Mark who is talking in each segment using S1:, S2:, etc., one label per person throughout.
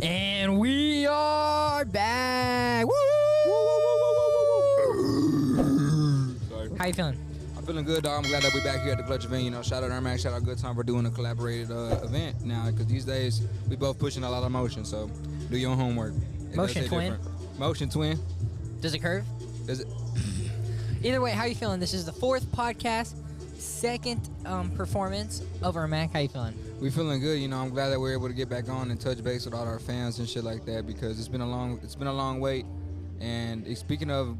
S1: And we are back. Woo!
S2: Sorry.
S1: How you feeling?
S2: I'm feeling good, dog. I'm glad that we're back here at the Clutch event. You know, shout out Ermac, shout out Good Time for doing a collaborated event now. Because these days we both pushing a lot of motion. So do your homework.
S1: Motion twin.
S2: Motion twin.
S1: Does it curve?
S2: Does it?
S1: Either way, how you feeling? This is the 4th podcast, 2nd performance of Ermac. How you feeling?
S2: We feeling good. You know, I'm glad that we're able to get back on and touch base with all our fans and shit like that because it's been a long wait. And speaking of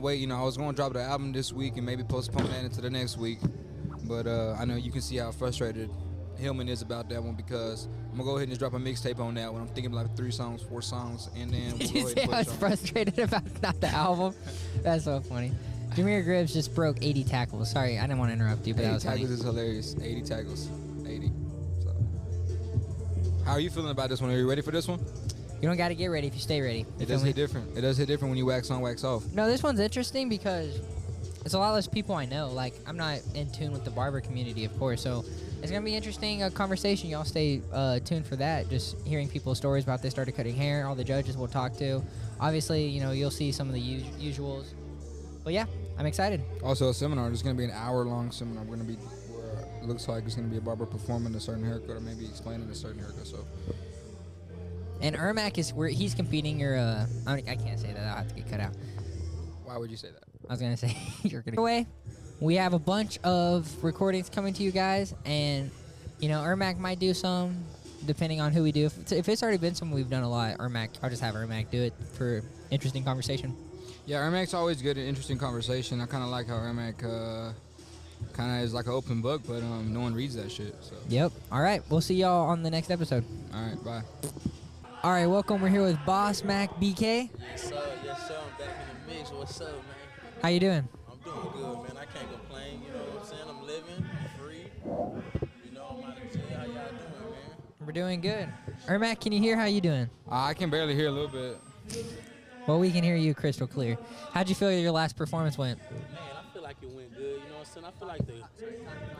S2: wait, you know, I was going to drop the album this week and maybe postpone that into the next week. But I know you can see how frustrated Hillman is about that one because I'm gonna go ahead and just drop a mixtape on that one. I'm thinking like 3 songs, 4 songs, and then
S1: Did
S2: we'll
S1: you
S2: go
S1: say
S2: ahead
S1: I
S2: and
S1: was
S2: push on.
S1: frustrated about not the album? That's so funny. Jameer Gribbs just broke 80 tackles. Sorry, I didn't want to interrupt you, but that was
S2: 80
S1: funny.
S2: tackles is hilarious. 80 tackles. 80. So. How are you feeling about this one? Are you ready for this one?
S1: You don't got to get ready if you stay ready.
S2: It does hit different. It does hit different when you wax on, wax off.
S1: No, this one's interesting because it's a lot less people I know. Like, I'm not in tune with the barber community, of course, so it's going to be interesting conversation. Y'all stay tuned for that. Just hearing people's stories about they started cutting hair, all the judges we'll talk to. Obviously, you know, you'll see some of the usuals. But yeah, I'm excited.
S2: Also, a seminar. There's going to be an hour-long seminar. We're going to be where it looks like it's going to be a barber performing a certain haircut or maybe explaining a certain haircut. So.
S1: And Ermac is where he's competing. I can't say that. I'll have to get cut out.
S2: Why would you say that?
S1: I was gonna say you're gonna. Anyway, we have a bunch of recordings coming to you guys, and you know Ermac might do some, depending on who we do. If it's already been some we've done a lot, I'll just have Ermac do it for interesting conversation.
S2: Yeah, Ermac's always good at interesting conversation. I kind of like how Ermac kind of is like an open book, but no one reads that shit. So.
S1: Yep. All right. We'll see y'all on the next episode.
S2: All right. Bye.
S1: All right. Welcome. We're here with Boss Mac BK.
S3: Yes, sir. Yes, sir. I'm back in the mix. What's up, man?
S1: How you doing?
S3: I'm doing good, man. I can't complain. You know what I'm saying? I'm living. I'm free. You know, I'm out of jail. How y'all doing, man?
S1: We're doing good. Ermac, can you hear? How you doing?
S2: I can barely hear a little bit.
S1: Well, we can hear you crystal clear. How'd you feel your last performance went?
S3: Man, I feel like it went good. You know what I'm saying?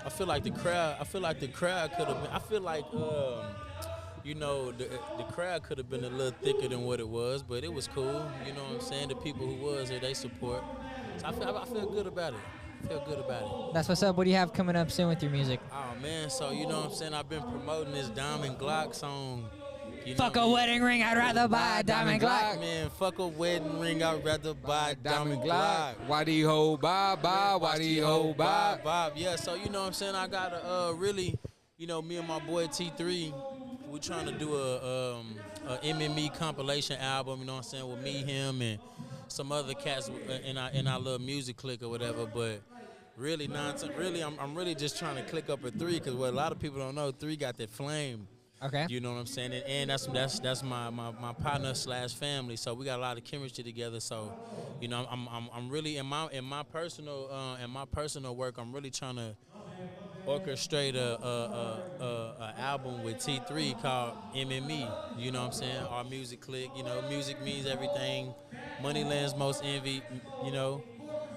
S3: I feel like the crowd could have been. I feel like you know, the crowd could have been a little thicker than what it was, but it was cool. You know what I'm saying? The people who was here, they support. So I feel good about it. I feel good about it.
S1: That's what's up. What do you have coming up soon with your music?
S3: Oh, man, so you know what I'm saying? I've been promoting this Diamond Glock song. You
S1: Fuck
S3: know,
S1: a wedding ring, I'd rather buy a diamond Glock.
S3: Man, fuck a wedding ring, I'd rather buy a diamond Glock.
S2: Why do you hold Bob? Why do you hold Bob?
S3: Yeah, so you know what I'm saying? I got a really, you know, me and my boy T3, we're trying to do a MME compilation album, you know what I'm saying, with me, him, and some other cats in our little music clique or whatever, but really, I'm really just trying to click up a 3, because what a lot of people don't know, 3 got that flame.
S1: Okay.
S3: You know what I'm saying? And that's my partner / family. So we got a lot of chemistry together. So, you know, I'm really in my personal work, I'm really trying to orchestrate a album with T3 called MME. You know what I'm saying? Our music clique. You know, music means everything. Money lends most envy. You know.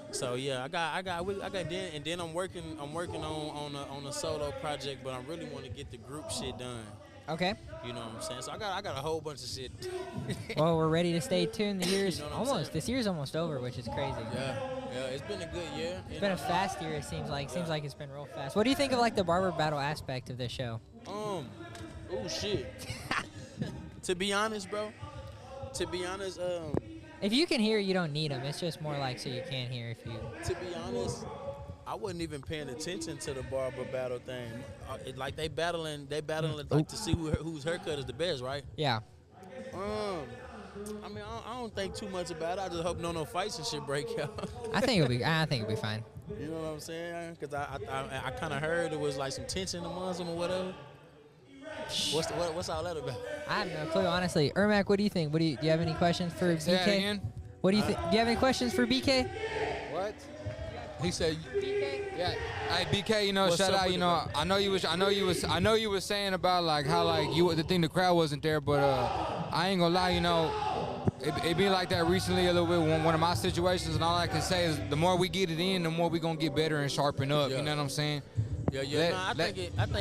S3: So yeah, I got and then I'm working on a solo project, but I really want to get the group shit done.
S1: Okay.
S3: You know what I'm saying? So I got a whole bunch of shit.
S1: Well, we're ready to stay tuned. The year's
S3: You know what I'm saying?
S1: this year's almost over, which is crazy.
S3: Yeah, it's been a good year.
S1: It's been a fast year, it seems like. Seems like it's been real fast. What do you think of like the barber battle aspect of this show?
S3: Oh shit. To be honest, bro.
S1: If you can hear, you don't need them. It's just more like so you can't hear if you.
S3: To be honest, I wasn't even paying attention to the barber battle thing. Like they battling like to see whose haircut is the best, right?
S1: Yeah.
S3: I mean, I don't think too much about it. I just hope no fights and shit break out.
S1: I think it'll be fine.
S3: You know what I'm saying? Because I kind of heard it was like some tension amongst them or whatever. What's all that about?
S1: I have no clue, honestly. Ermac, what do you think? Do you have any questions for
S2: Say that
S1: BK?
S2: again?
S1: What do you think? Do you have any questions for BK?
S2: What? He said.
S1: BK?
S2: Yeah. Hey BK, you know,
S3: What's
S2: shout
S3: up
S2: out.
S3: with
S2: You
S3: it,
S2: know,
S3: bro?
S2: I know you was saying about like how like you the thing the crowd wasn't there, but I ain't gonna lie, you know, it be like that recently a little bit. One of my situations, and all I can say is the more we get it in, the more we gonna get better and sharpen up.
S3: Yeah.
S2: You know what I'm saying?
S3: Yeah. I think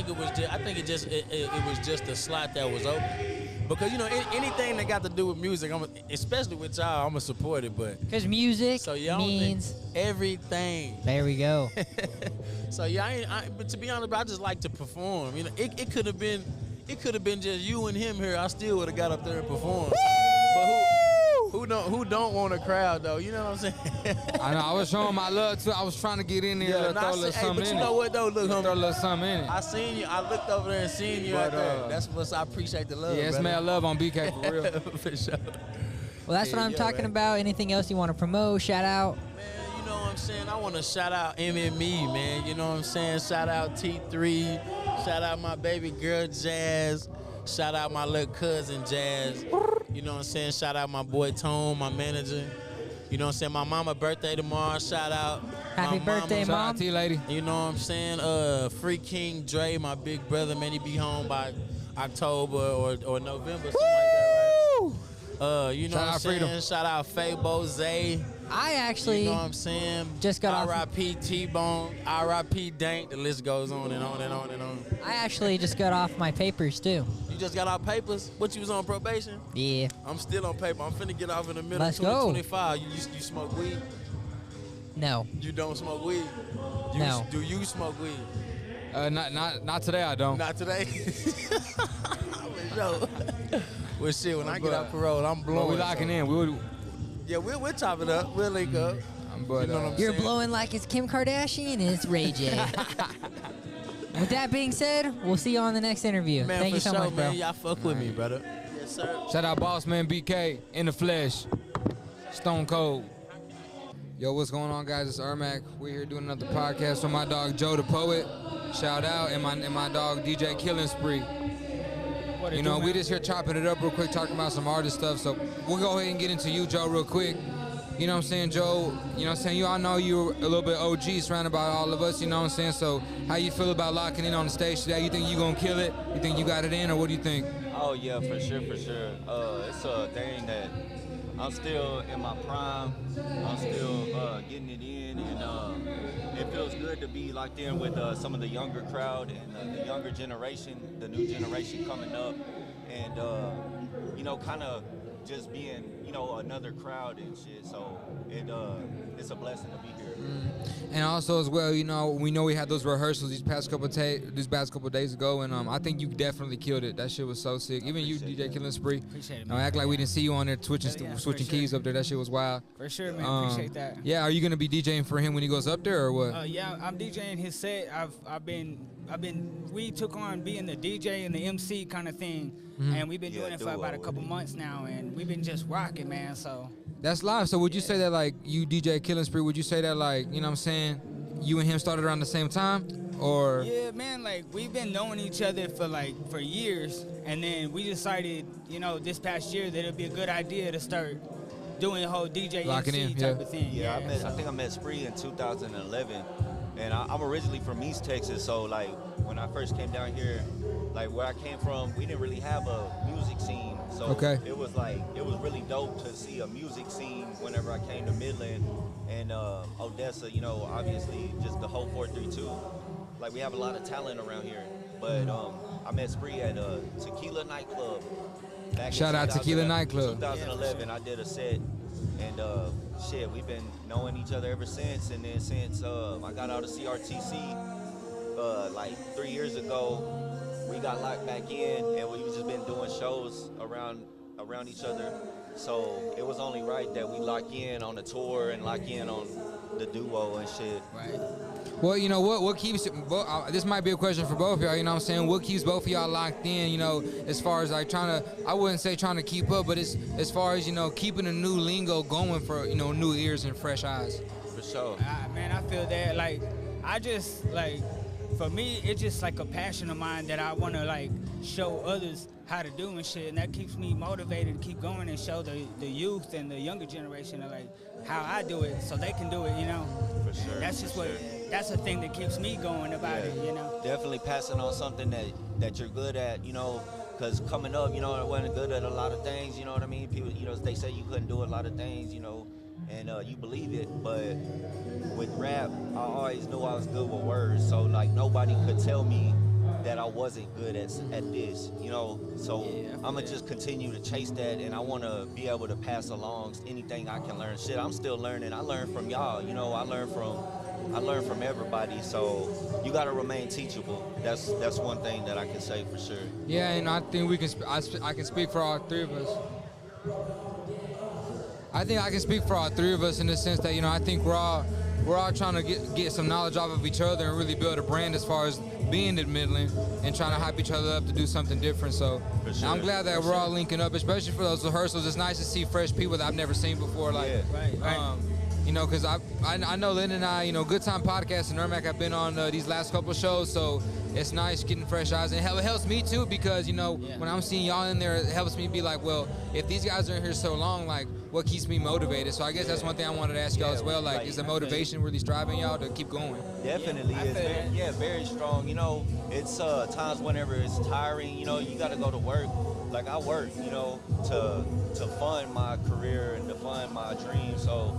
S3: it was just a slot that was open. Because, you know, anything that got to do with music, especially with y'all, I'm going to support it. But
S1: Because music
S3: so y'all
S1: means
S3: everything.
S1: There we go.
S3: So yeah, but to be honest, bro, I just like to perform. You know, it could have been just you and him here. I still would have got up there and performed. But who don't want a crowd though? You know what I'm saying?
S2: I know. I was showing my love too. I was trying to get in there, throw a little something
S3: but
S2: in
S3: you know
S2: it.
S3: what though? Look, homie,
S2: Throw a little something in it.
S3: I seen you. I looked over there and seen you
S2: But,
S3: out there. That's what I appreciate the love.
S2: Yeah, it's
S3: brother.
S2: mad love on BK for real.
S3: For sure.
S1: Well, that's what I'm talking about. Anything else you want to promote, shout out?
S3: Man, you know what I'm saying? I want to shout out MME, man. You know what I'm saying? Shout out T3. Shout out my baby girl, Jazz. Shout out my little cousin, Jazz. You know what I'm saying? Shout out my boy, Tone, my manager. You know what I'm saying? My mama birthday tomorrow. Shout out.
S1: Happy birthday,
S2: Shout
S1: Mom.
S2: out to you, lady.
S3: You know what I'm saying? Free King Dre, my big brother, man, he be home by October or November, something like that, right? You know
S2: Shout
S3: what I'm
S2: out
S3: saying?
S2: Freedom.
S3: Shout out Fabo, Zay.
S1: I actually
S3: You know what I'm saying?
S1: just got off.
S3: R.I.P. T-Bone, R.I.P. Dank. The list goes on and on and on and on.
S1: I actually just got off my papers too.
S3: You just got out papers? What, you was on probation?
S1: Yeah.
S3: I'm still on paper. I'm finna get off in the middle
S1: Let's
S3: of
S1: go.
S3: 2025. You smoke weed?
S1: No.
S3: You don't smoke weed?
S1: No.
S3: Do you smoke weed?
S2: Not today. I don't.
S3: Not today. For sure. Well, shit, when I get out parole, I'm
S2: But
S3: blowing.
S2: we locking in.
S3: Yeah, we'll chop it up. We'll link up.
S2: But,
S3: You know what I'm
S1: You're
S3: saying?
S1: blowing like it's Kim Kardashian and it's Ray J. With that being said, we'll see you on the next interview.
S3: Man,
S1: Thank
S3: for
S1: you so
S3: sure,
S1: much, bro.
S3: man. Y'all fuck with me, brother. Yes, sir.
S2: Shout out Boss Man BK in the flesh. Stone Cold. Yo, what's going on, guys? It's Ermac. We're here doing another podcast with my dog Joe the Poet. Shout out, and my dog DJ Killing Spree. You know, we just here chopping it up real quick, talking about some artist stuff. So we'll go ahead and get into you, Joe, real quick. You know what I'm saying, Joe? You know what I'm saying? You all know you're a little bit OG, surrounded by all of us. You know what I'm saying? So how you feel about locking in on the stage today? You think you gonna kill it? You think you got it in, or what do you think?
S4: Oh yeah, for sure, for sure. It's a thing that I'm still in my prime. I'm still getting it in, and it feels good to be locked in with some of the younger crowd and the younger generation, the new generation coming up, and you know, kind of just being, you know, another crowd and shit. So it's a blessing to be here.
S2: And also as well, you know, we had those rehearsals these past couple days ago, and I think you definitely killed it. That shit was so sick. Even you, DJ Killing Spree.
S5: Appreciate it,
S2: Don't
S5: man.
S2: act like we didn't see you on there switching
S5: Yeah,
S2: switching
S5: for sure.
S2: keys up there. That shit was wild.
S5: For sure, man. Appreciate that.
S2: Yeah, are you gonna be DJing for him when he goes up there, or what?
S5: Yeah, I'm DJing his set. We took on being the DJ and the MC kind of thing, and we've been doing it for about a couple months now, and we've been just rocking, man. So
S2: That's live. So would you say that, like, you DJ Killing Spree, would you say that, like, you know what I'm saying, you and him started around the same time, or?
S5: yeah, man, like we've been knowing each other for years, and then we decided, you know, this past year that it'd be a good idea to start doing the whole DJ
S2: Locking
S5: MC
S2: in,
S5: type
S2: yeah.
S5: of thing.
S4: Yeah, I think I met Spree in 2011, and I'm originally from East Texas, so like when I first came down here, like where I came from, we didn't really have a music scene, so
S2: Okay.
S4: it was really dope to see a music scene whenever I came to Midland and Odessa, you know, obviously just the whole 432. Like we have a lot of talent around here, but I met Spree at a Tequila nightclub. Back in
S2: Shout out Tequila Nightclub.
S4: 2011, I did a set, and shit, we've been knowing each other ever since. And then since I got out of CRTC like 3 years ago, we got locked back in, and we've just been doing shows around each other. So it was only right that we lock in on the tour and lock in on the duo and shit.
S5: Right.
S2: Well, you know, what keeps it, this might be a question for both of y'all, you know what I'm saying? What keeps both of y'all locked in, you know, as far as like I wouldn't say trying to keep up, but it's as far as, you know, keeping the new lingo going for, you know, new ears and fresh eyes.
S4: For sure.
S5: Man, I feel that. Like, I just, like, for me, it's just like a passion of mine that I want to, like, show others how to do and shit. And that keeps me motivated to keep going and show the youth and the younger generation, like, how I do it so they can do it, you know?
S4: For sure.
S5: And that's just that's the thing that keeps me going about it, you know?
S4: Definitely passing on something that you're good at, you know, because coming up, you know, I wasn't good at a lot of things, you know what I mean? People, you know, they say you couldn't do a lot of things, you know, and you believe it, but with rap, I always knew I was good with words, so like nobody could tell me that I wasn't good at this, you know. So I'm gonna just continue to chase that, and I want to be able to pass along anything I can learn. Shit, I'm still learning. I learn from y'all, you know. I learn from everybody. So you gotta remain teachable. That's one thing that I can say for sure.
S2: Yeah, and I think we can. I can speak for all three of us. I think I can speak for all three of us in the sense that, you know, I think we're all trying to get some knowledge off of each other and really build a brand as far as being in Midland and trying to hype each other up to do something different. So
S4: Sure.
S2: I'm glad that we're all linking up, especially for those rehearsals. It's nice to see fresh people that I've never seen before. Like,
S5: Right.
S2: You know, because I know Lennon and I, you know, Good Time Podcast and Ermac have been on these last couple of shows, so it's nice getting fresh eyes. And it helps me, too, because, you know, when I'm seeing y'all in there, it helps me be like, well, if these guys are in here so long, like, what keeps me motivated? So I guess that's one thing I wanted to ask y'all as well. Like, is the motivation really driving y'all to keep going?
S4: Definitely is. Very strong. You know, it's times whenever it's tiring, you know, you got to go to work. Like, I work, you know, to fund my career and to fund my dreams. So,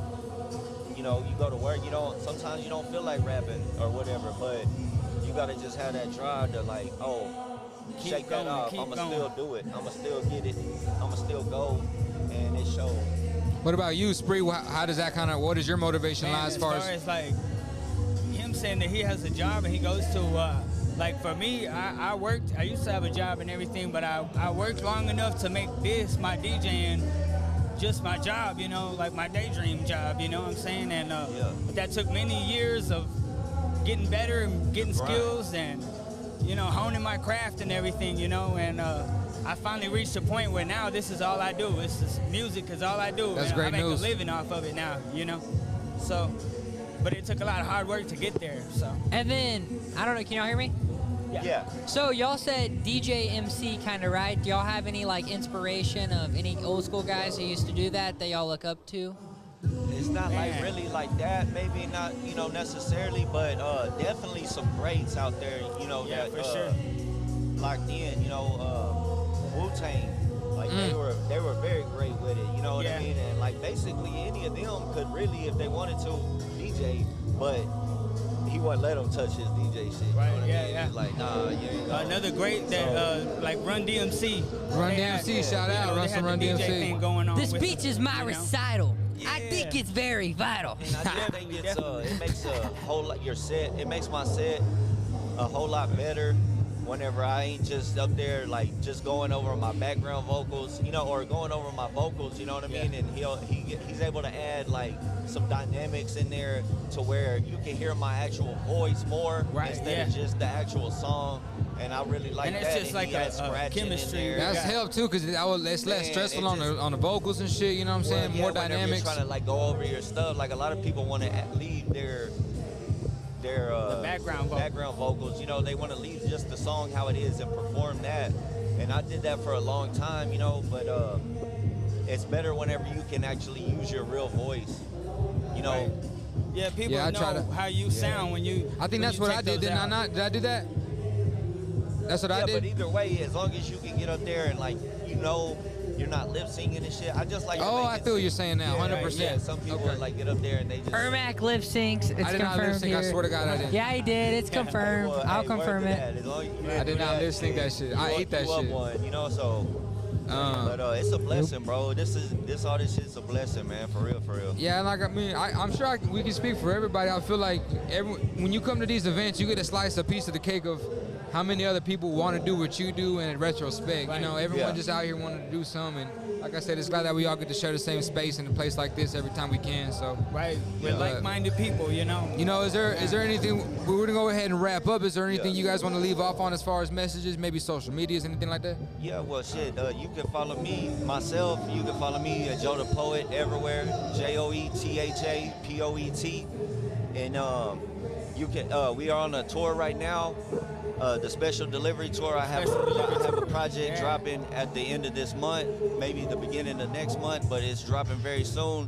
S4: you know, you go to work, sometimes you don't feel like rapping or whatever, but you got to just have that drive to, like, shake that off. I'm going to still do it. I'm going to still get it. I'm going to still go, and it shows.
S2: What about you, Spree? How does that what is your motivation lie as far as
S5: like him saying that he has a job and he goes to, like for me, I used to have a job and everything, but I worked long enough to make this, my DJing, just my job, you know, like my daydream job, you know what I'm saying? And but that took many years of getting better and getting skills and, you know, honing my craft and everything, you know, and I finally reached a point where now this is all I do. It's just music is all I do.
S2: That's great news.
S5: I make a living off of it now, you know? So, but it took a lot of hard work to get there, so.
S1: And then, I don't know, can y'all hear me?
S4: Yeah.
S1: So y'all said DJ MC kind of, right? Do y'all have any like inspiration of any old school guys who used to do that y'all look up to?
S4: It's not like really like that, maybe not, you know, necessarily, but definitely some greats out there, you know, that
S5: for sure.
S4: locked in, you know, Wu-Tang, like they were very great with it, you know what I mean? And like basically any of them could really, if they wanted to, DJ, but he wouldn't let them touch his DJ shit. You know what I mean? He's like, nah, you ain't gonna.
S5: Another great that like Run DMC.
S2: Run DMC, shout out, Run
S5: DJ
S2: DMC.
S5: thing going on.
S1: The speech is my recital. I think it's very vital.
S4: And I do think it makes a whole lot it makes my set a whole lot better whenever I ain't just up there like just going over my background vocals, you know, or going over my vocals, you know what I mean? And he's able to add like some dynamics in there to where you can hear my actual voice more instead of just the actual song. And I really like
S5: and
S4: that.
S5: It's just
S4: and
S5: like a chemistry.
S2: That's helped too, because it's less stressful on the vocals and shit. You know what I'm saying? More dynamics.
S4: You're trying to like go over your stuff. Like a lot of people want to leave their
S5: the background
S4: vocals. You know, they want to leave just the song how it is and perform that. And I did that for a long time. You know, but it's better whenever you can actually use your real voice. You know.
S5: Right. Yeah, people know how you sound when you.
S2: I think that's what I did. Did I not? Did I do that? That's what I did.
S4: Yeah, but either way, as long as you can get up there and like, you know, you're not lip singing and shit. I just like.
S2: Oh, I feel what you're saying now, 100%.
S4: Yeah, some people like get up there and they just.
S1: Ermac lip syncs. It's
S2: I did not lip sync. I swear to God, I did.
S1: Yeah, he did. It's confirmed. I'll confirm it.
S2: I did not lip sync that shit. I ate that shit.
S4: You know, so. But it's a blessing, bro. All this shit's a blessing, man. For real.
S2: Yeah, like I mean, I'm sure we can speak for everybody. I feel like when you come to these events, you get to slice a piece of the cake of how many other people want to do what you do in retrospect. Right. You know, everyone just out here wanting to do something. And like I said, it's glad that we all get to share the same space in a place like this every time we can. So
S5: with like-minded people, you know.
S2: You know, is there anything we're gonna go ahead and wrap up? Is there anything you guys want to leave off on as far as messages, maybe social medias, anything like that?
S4: Yeah, well, shit. You can follow me myself. You can follow me at Joe the Poet everywhere. JoethaPoet. And you can. We are on a tour right now. The special delivery tour. I have a project dropping at the end of this month, maybe the beginning of next month, but it's dropping very soon.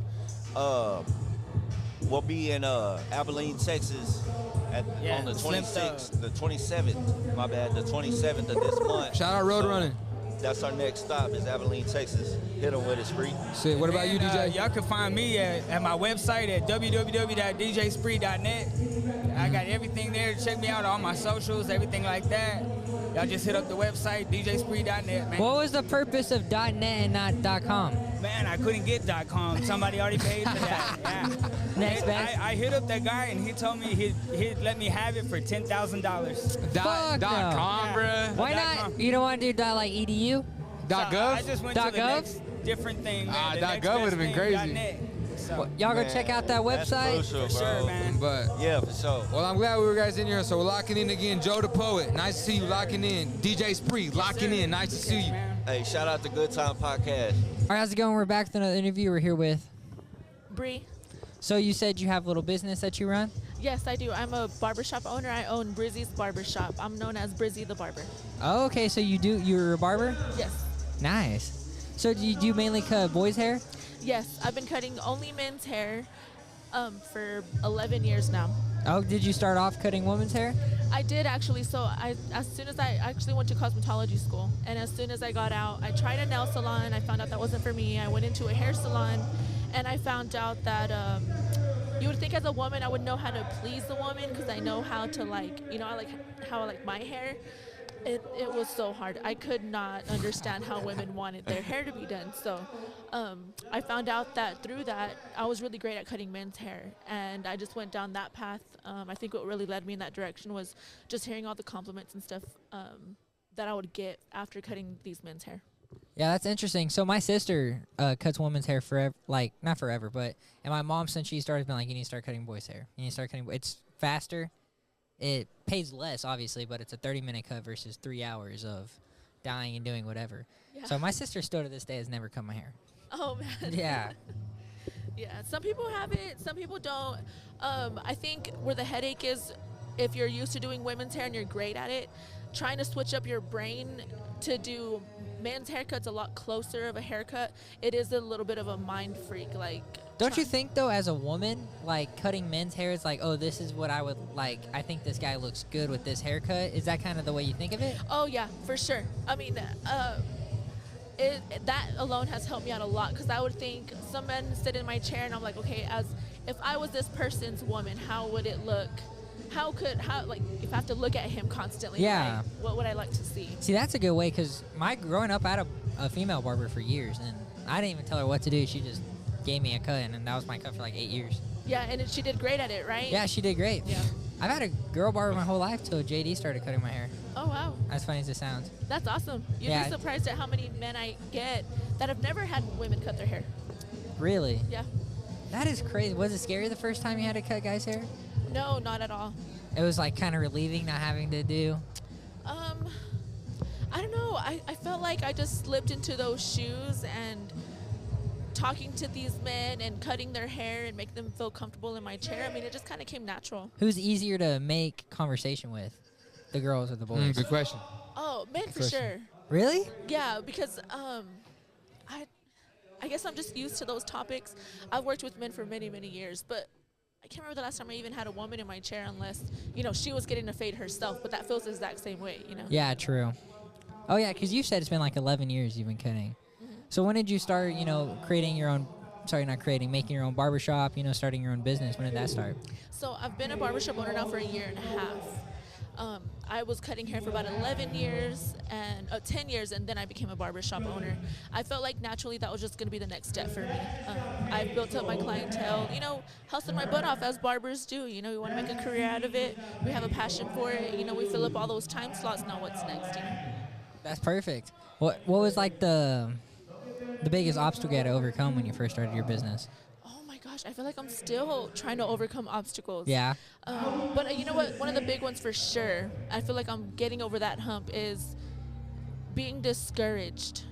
S4: We'll be in Abilene, Texas on the 26th, the 27th, my bad, the 27th of this month.
S2: Shout out Road Running.
S4: That's our next stop is Abilene, Texas. Hit them with it, Spree.
S2: Shit, what about you, DJ?
S5: Y'all can find me at my website at www.djspree.net. I got everything there. Check me out, all my socials, everything like that. y'all just hit up the website, djspree.net, man.
S1: What was the purpose of .net and not .com?
S5: Man, I couldn't get .com. Somebody already paid for that. Yeah.
S1: Next best.
S5: I hit up that guy, and he told me he'd let me have it for $10,000.
S1: Fuck no.
S2: .com, bruh.
S1: Why
S5: .com.
S1: not? You don't want to do .edu?
S2: .gov?
S5: So I just went to the
S1: .gov?
S5: next different thing. Man. The next
S2: .gov
S5: best
S2: would've been
S5: thing,
S2: crazy.
S5: .net. So,
S1: Well, y'all go
S4: Man,
S1: check out that
S4: that's
S1: website.
S4: crucial,
S5: for sure,
S4: bro.
S5: man.
S2: But
S4: Yeah, for sure.
S2: well, I'm glad we were guys in here. So we're locking in again. Joe the Poet, nice to see you locking in. DJ Spree, locking
S5: sir.
S2: in. Nice to see you.
S5: Man.
S4: Hey, shout out to Good Time Podcast.
S1: All right, how's it going? We're back with another interview. We're here with.
S6: Bree.
S1: So you said you have a little business that you run?
S6: Yes, I do. I'm a barbershop owner. I own Brizzy's Barbershop. I'm known as Brizzy the Barber.
S1: Oh, okay. So you're a barber?
S6: Yes.
S1: Nice. So do you mainly cut boys' hair?
S6: Yes, I've been cutting only men's hair for 11 years now.
S1: Oh, did you start off cutting women's hair?
S6: I did actually. So as soon as I actually went to cosmetology school, and as soon as I got out, I tried a nail salon. I found out that wasn't for me. I went into a hair salon, and I found out that you would think as a woman I would know how to please the woman because I know how to I like how I like my hair. It was so hard. I could not understand how women wanted their hair to be done. So I found out that through that, I was really great at cutting men's hair. And I just went down that path. I think what really led me in that direction was just hearing all the compliments and stuff that I would get after cutting these men's hair.
S1: Yeah, that's interesting. So my sister cuts women's hair forever, like not forever, but and my mom since she started been like, you need to start cutting boys' hair. You need to start cutting. It's faster. It pays less, obviously, but it's a 30-minute cut versus 3 hours of dyeing and doing whatever.
S6: Yeah.
S1: So my sister still to this day has never cut my hair.
S6: Oh, man.
S1: Yeah.
S6: Yeah, some people have it, some people don't. I think where the headache is, if you're used to doing women's hair and you're great at it, trying to switch up your brain to do men's haircuts a lot closer of a haircut, it is a little bit of a mind freak.
S1: Don't you think, though, as a woman, like, cutting men's hair is like, oh, this is what I would like. I think this guy looks good with this haircut. Is that kind of the way you think of it?
S6: Oh, yeah, for sure. I mean, that alone has helped me out a lot because I would think some men sit in my chair and I'm like, okay, if I was this person's woman, how would it look? If I have to look at him constantly,
S1: Yeah.
S6: what would I like to see?
S1: See, that's a good way because growing up, I had a female barber for years, and I didn't even tell her what to do. She just gave me a cut, and that was my cut for like 8 years.
S6: Yeah, and she did great at it, right?
S1: Yeah, she did great.
S6: Yeah.
S1: I've had a girl barber my whole life till JD started cutting my hair.
S6: Oh, wow.
S1: As funny as it sounds.
S6: That's awesome. You'd
S1: Yeah.
S6: be surprised at how many men I get that have never had women cut their hair.
S1: Really?
S6: Yeah.
S1: That is crazy. Was it scary the first time you had to cut guys' hair?
S6: No, not at all.
S1: It was like kind of relieving not having to do.
S6: I don't know. I felt like I just slipped into those shoes and talking to these men and cutting their hair and make them feel comfortable in my chair. I mean, it just kind of came natural.
S1: Who's easier to make conversation with, the girls or the boys?
S2: Good question.
S6: Oh, men for
S2: question.
S6: sure.
S1: Really?
S6: Yeah, because I guess I'm just used to those topics. I've worked with men for many, many years, but I can't remember the last time I even had a woman in my chair unless, she was getting a fade herself, but that feels the exact same way.
S1: Yeah, true. Oh, yeah, because you said it's been like 11 years you've been cutting. So when did you start, creating your own, making your own barbershop, starting your own business? When did that start?
S6: So I've been a barbershop owner now for a year and a half. I was cutting hair for about 11 years and 10 years, and then I became a barbershop owner. I felt like naturally that was just going to be the next step for me. I built up my clientele, hustling my butt off as barbers do. We want to make a career out of it. We have a passion for it. We fill up all those time slots. Now what's next?
S1: That's perfect. What was like the biggest obstacle you had to overcome when you first started your business?
S6: Oh my gosh, I feel like I'm still trying to overcome obstacles.
S1: Yeah.
S6: But you know what? One of the big ones for sure, I feel like I'm getting over that hump, is being discouraged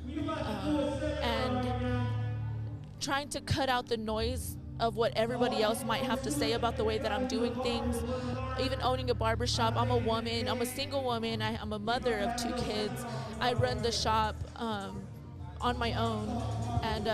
S6: and trying to cut out the noise of what everybody else might have to say about the way that I'm doing things. Even owning a barbershop, I'm a woman, I'm a single woman, I'm a mother of 2 kids. I run the shop on my own, and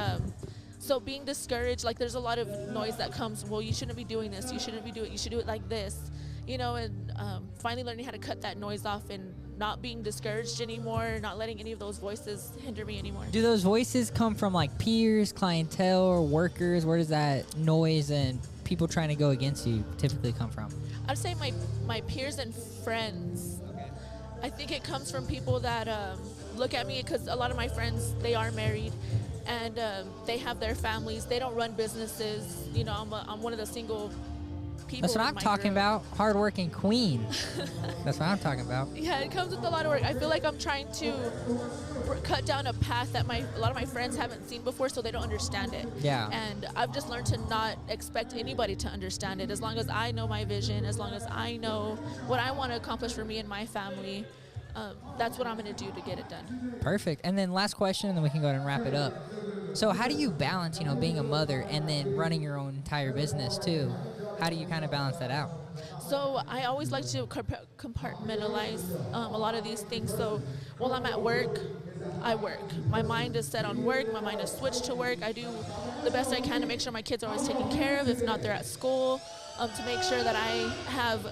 S6: so being discouraged, like there's a lot of noise that comes, well, you shouldn't be doing this, you shouldn't be doing, you should do it like this, and finally learning how to cut that noise off and not being discouraged anymore, not letting any of those voices hinder me anymore.
S1: Do those voices come from like peers, clientele, or workers? Where does that noise and people trying to go against you typically come from?
S6: I'd say my peers and friends. I think it comes from people that look at me, because a lot of my friends, they are married, and they have their families. They don't run businesses. You know, I'm one of the single people.
S1: That's what
S6: in
S1: I'm
S6: my
S1: talking
S6: group.
S1: about. Hardworking queen. That's what I'm talking about.
S6: Yeah, it comes with a lot of work. I feel like I'm trying to cut down a path that a lot of my friends haven't seen before, so they don't understand it.
S1: Yeah.
S6: And I've just learned to not expect anybody to understand it. As long as I know my vision, as long as I know what I want to accomplish for me and my family, that's what I'm going to do to get it done.
S1: Perfect. And then last question, and then we can go ahead and wrap it up. So how do you balance, being a mother and then running your own entire business too? How do you kind of balance that out?
S6: So I always like to compartmentalize a lot of these things. So while I'm at work, I work. My mind is set on work. My mind is switched to work. I do the best I can to make sure my kids are always taken care of. If not, they're at school, to make sure that I have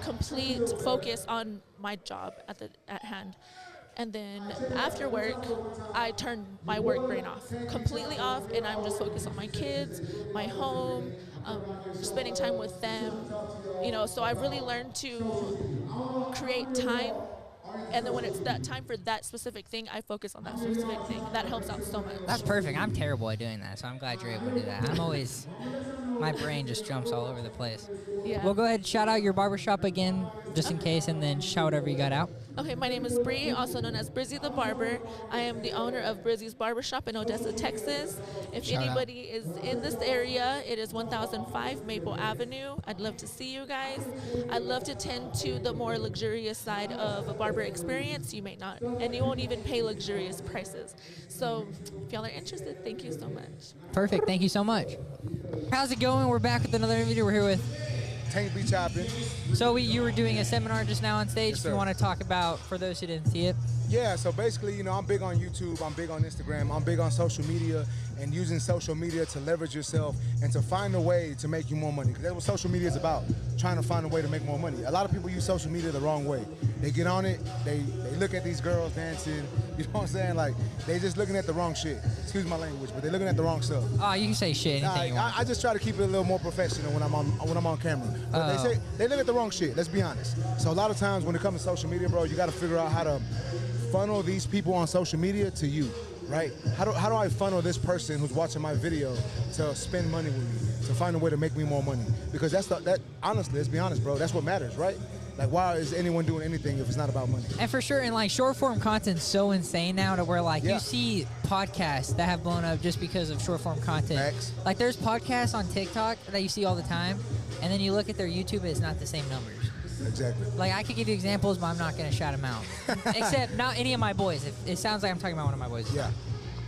S6: complete focus on my job at hand. And then after work, I turn my work brain off, completely off, and I'm just focused on my kids, my home, spending time with them. So I've really learned to create time, and then when it's that time for that specific thing, I focus on that specific thing. That helps out so much.
S1: That's perfect. I'm terrible at doing that, so I'm glad you're able to do that. My brain just jumps all over the place.
S6: Yeah.
S1: Well, go ahead and shout out your barbershop again, just in case, and then shout whatever you got out.
S6: Okay, my name is Bree, also known as Brizzy the Barber. I am the owner of Brizzy's Barbershop in Odessa, Texas. If
S1: Shout out.
S6: anybody is in this area, it is 1005 Maple Avenue. I'd love to see you guys. I'd love to tend to the more luxurious side of a barber experience. You may not, and you won't even pay luxurious prices. So if y'all are interested, thank you so much.
S1: Perfect. Thank you so much. How's it going? We're back with another interview. We're here with
S7: Be Choppin.
S1: So you were doing a seminar just now on stage.
S7: Yes,
S1: If you
S7: sir.
S1: want to talk about, for those who didn't see it.
S7: Yeah, so basically, I'm big on YouTube, I'm big on Instagram, I'm big on social media, and using social media to leverage yourself and to find a way to make you more money. Because that's what social media is about, trying to find a way to make more money. A lot of people use social media the wrong way. They get on it, they look at these girls dancing, you know what I'm saying? Like, they just looking at the wrong shit. Excuse my language, but they're looking at the wrong stuff.
S1: Oh, you can say shit, anything you want.
S7: I just try to keep it a little more professional when I'm on camera. But they look at the wrong shit, let's be honest. So a lot of times when it comes to social media, bro, you gotta figure out how to funnel these people on social media to you, right? How do I funnel this person who's watching my video to spend money with me, to find a way to make me more money? Because that honestly, let's be honest, bro, that's what matters, right? Like, why is anyone doing anything if it's not about money?
S1: And for sure, and like short form content's so insane now to where like
S7: Yeah.
S1: you see podcasts that have blown up just because of short form content.
S7: Facts.
S1: Like there's podcasts on TikTok that you see all the time, and then you look at their YouTube and it's not the same numbers.
S7: Exactly.
S1: Like I could give you examples, but I'm not gonna shout them out. Except not any of my boys. It sounds like I'm talking about one of my boys.
S7: Yeah.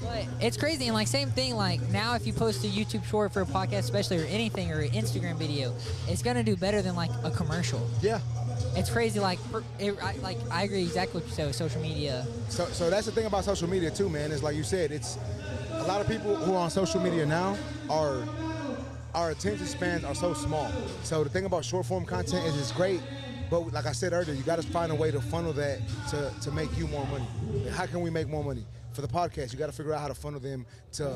S1: But it's crazy, and like same thing, like now if you post a YouTube short for a podcast especially, or anything, or an Instagram video, it's gonna do better than like a commercial.
S7: Yeah.
S1: It's crazy, like I agree exactly what you said with social media.
S7: So that's the thing about social media too, man, is like you said, it's a lot of people who are on social media now our attention spans are so small. So the thing about short form content is it's great, but like I said earlier, you gotta find a way to funnel that to make you more money. How can we make more money? For the podcast, you got to figure out how to funnel them to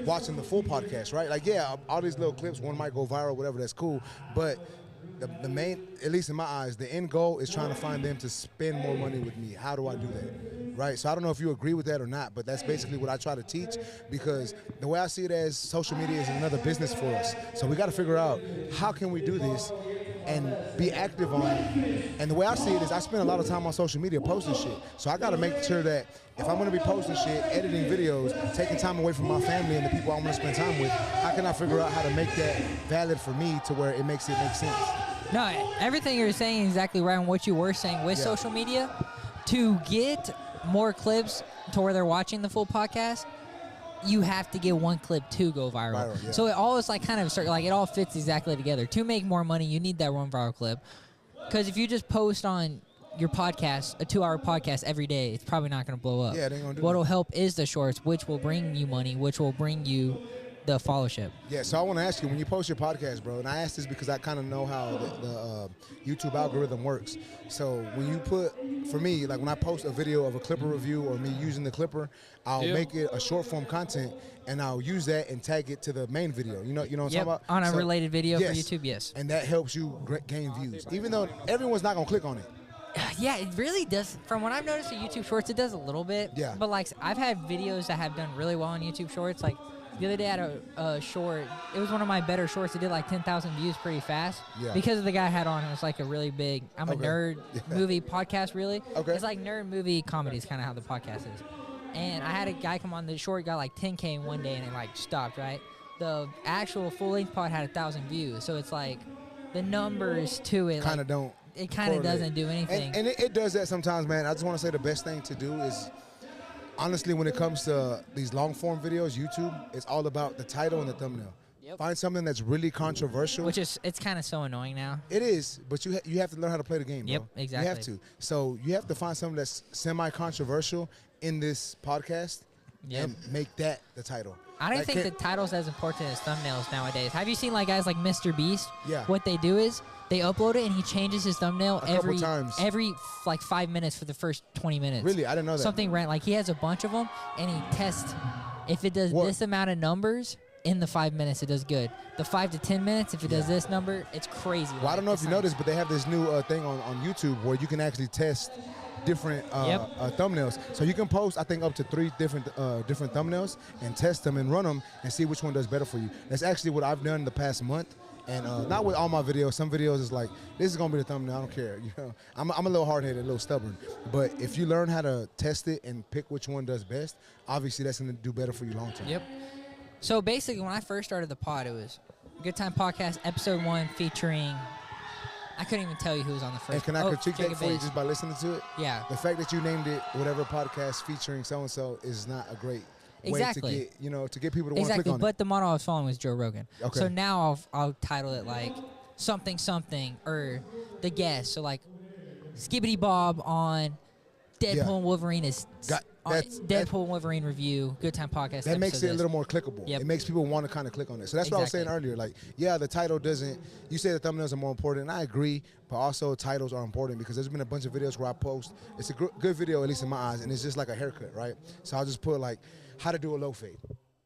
S7: watching the full podcast, right? Like, yeah, all these little clips, one might go viral, whatever, that's cool. But the main, at least in my eyes, the end goal is trying to find them to spend more money with me. How do I do that, right? So I don't know if you agree with that or not, but that's basically what I try to teach, because the way I see it as social media is another business for us. So we got to figure out how can we do this and be active on it. And the way I see it is I spend a lot of time on social media posting shit. So I gotta make sure that if I'm gonna be posting shit, editing videos, taking time away from my family and the people I wanna spend time with, how can I figure out how to make that valid for me to where it makes make sense?
S1: No, everything you're saying is exactly right on what you were saying with social media. To get more clips to where they're watching the full podcast, you have to get one clip to go viral.
S7: Yeah.
S1: So it all is like kind of like it all fits exactly together. To make more money, you need that one viral clip. Because if you just post on your podcast, a 2-hour podcast every day, it's probably not going to blow up.
S7: Yeah, they ain't gonna do
S1: What'll
S7: that.
S1: help is the shorts, which will bring you money, which will bring you the followership.
S7: Yeah, so I want to ask you, when you post your podcast, bro, and I ask this because I kind of know how the YouTube algorithm works. So when you put, for me, like when I post a video of a Clipper review or me using the Clipper, I'll make it a short form content and I'll use that and tag it to the main video. You know what I'm talking about?
S1: On a
S7: So,
S1: related video
S7: yes,
S1: for YouTube, yes.
S7: And that helps you gain views, even though everyone's not going to click on it.
S1: Yeah, it really does. From what I've noticed with YouTube Shorts, it does a little bit.
S7: Yeah.
S1: But like, I've had videos that have done really well on YouTube Shorts. Like the other day, I had a short. It was one of my better shorts. It did like 10,000 views pretty fast.
S7: Yeah.
S1: Because of the guy I had on. It was like a really big. I'm a
S7: Okay.
S1: nerd
S7: Yeah.
S1: movie podcast. Really.
S7: Okay.
S1: It's like nerd movie comedy is kind of how the podcast is. And I had a guy come on. The short got like 10K in one day, and it like stopped. Right. The actual full length pod had 1,000 views. So it's like the numbers to it
S7: Kind
S1: like,
S7: of don't.
S1: It kind of
S7: correlate.
S1: doesn't do anything.
S7: And it does that sometimes, man. I just want to say the best thing to do is, honestly, when it comes to these long form videos, YouTube, it's all about the title and the thumbnail.
S1: Yep.
S7: Find something that's really controversial.
S1: Which is, it's kind of so annoying now.
S7: It is, but you have to learn how to play the game,
S1: Yep,
S7: bro.
S1: exactly.
S7: You have to. So you have to find something that's semi-controversial in this podcast
S1: Yep.
S7: and make that the title.
S1: I don't
S7: Like,
S1: think the title's as important as thumbnails nowadays. Have you seen like guys like Mr. Beast?
S7: Yeah.
S1: What they do is they upload it and he changes his thumbnail
S7: couple
S1: every
S7: times.
S1: like 5 minutes for the first 20 minutes.
S7: Really? I didn't know that.
S1: Something like he has a bunch of them and he tests if it does
S7: What?
S1: this amount of numbers in the 5 minutes, it does good. The 5 to 10 minutes, if it does this number, it's crazy.
S7: Well, I don't know if you
S1: know
S7: noticed, but they have this new thing on YouTube where you can actually test different thumbnails. So you can post, I think, up to 3 different thumbnails and test them and run them and see which one does better for you. That's actually what I've done the past month. And not with all my videos. Some videos is like, this is gonna be the thumbnail. I don't care. You know, I'm a little hard-headed, a little stubborn. But if you learn how to test it and pick which one does best, obviously that's gonna do better for you long term.
S1: Yep. So basically, when I first started the pod, it was Good Time Podcast, episode 1, featuring. I couldn't even tell you who was on the first.
S7: And can I critique that
S1: Jacob
S7: for you
S1: Fades.
S7: just by listening to it?
S1: Yeah.
S7: The fact that you named it whatever podcast featuring so-and-so is not a great
S1: Exactly.
S7: way to get, to get people to want to
S1: Exactly,
S7: click on
S1: but
S7: it.
S1: the model I was following was Joe Rogan.
S7: Okay.
S1: So now I'll title it like something something or the guest. So like Skibbity Bob on Deadpool
S7: Yeah.
S1: and Wolverine is
S7: Got-
S1: on
S7: that's-
S1: Deadpool and Wolverine review. Good Time Podcast.
S7: That makes
S1: episode
S7: it a
S1: this.
S7: little more clickable.
S1: Yep.
S7: It makes people want to kind of click on it. So that's what I was saying
S1: Exactly.
S7: earlier. Like, yeah, the title doesn't. You say the thumbnails are more important, and I agree. But also, titles are important because there's been a bunch of videos where I post. It's a good video, at least in my eyes, and it's just like a haircut, right? So I'll just put like how to do a low fade.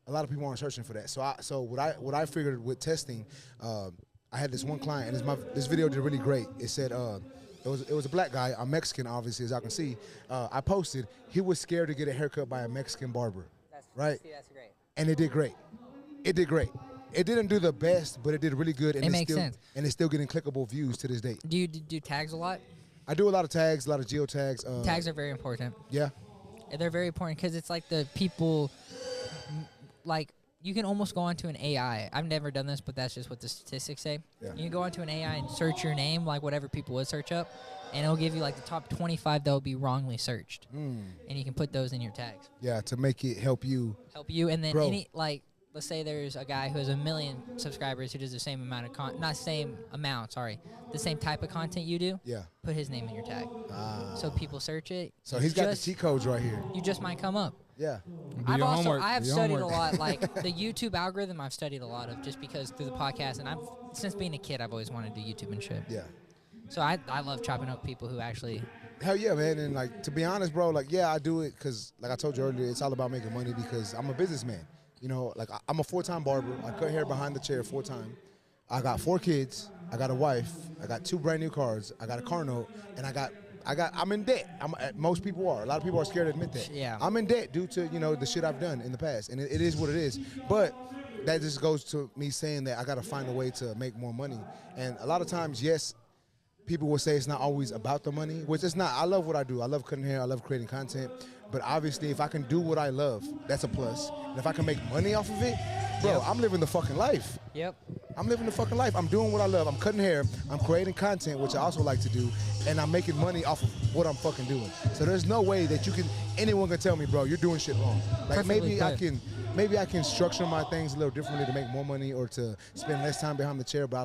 S7: A lot of people aren't searching for that. So what I figured with testing, I had this one client, and this video did really great. It said. It was a black guy. I'm Mexican, obviously, as I can see. I posted. He was scared to get a haircut by a Mexican barber, right?
S1: That's great.
S7: And it did great. It did great. It didn't do the best, but it did really good. And
S1: It
S7: it's
S1: makes
S7: still,
S1: sense.
S7: And it's still getting clickable views to this day.
S1: Do you do tags a lot?
S7: I do a lot of tags, a lot of geotags.
S1: Tags are very important.
S7: Yeah.
S1: They're very important because it's like the people, like you can almost go onto an AI. I've never done this, but that's just what the statistics say.
S7: Yeah.
S1: You can go onto an AI and search your name, like whatever people would search up, and it'll give you like the top 25 that will be wrongly searched, and you can put those in your tags.
S7: Yeah, to make it help you.
S1: And then
S7: Grow.
S1: let's say there's a guy who has 1 million subscribers who does the same amount of the same type of content you do.
S7: Yeah.
S1: Put his name in your tag, so people search it.
S7: So
S1: you
S7: he's got the
S1: just-
S7: cheat codes right here.
S1: You just might come up.
S7: Yeah.
S2: Do your homework.
S1: I have
S2: Do your
S1: studied
S2: homework.
S1: a lot, like the YouTube algorithm. I've studied a lot of just because through the podcast, and since being a kid, I've always wanted to do YouTube and shit.
S7: Yeah.
S1: So I love chopping up people who actually.
S7: Hell yeah, man. And like, to be honest, bro, like, yeah, I do it because, like I told you earlier, it's all about making money because I'm a businessman. You know, like I'm a full-time barber. I cut hair behind the chair full-time. I got 4 kids. I got a wife. I got 2 brand new cars. I got a car note, and I'm in debt. Most people are. A lot of people are scared to admit that.
S1: Yeah.
S7: I'm in debt due to, the shit I've done in the past. And it is what it is. But that just goes to me saying that I got to find a way to make more money. And a lot of times, yes, people will say it's not always about the money, which it's not. I love what I do. I love cutting hair. I love creating content. But obviously, if I can do what I love, that's a plus. And if I can make money off of it, bro,
S1: Yep.
S7: I'm living the fucking life.
S1: Yep.
S7: I'm living the fucking life. I'm doing what I love. I'm cutting hair. I'm creating content, which I also like to do, and I'm making money off of what I'm fucking doing. So there's no way that anyone can tell me, bro, you're doing shit wrong. Like
S1: Perfectly
S7: maybe I can structure my things a little differently to make more money or to spend less time behind the chair. But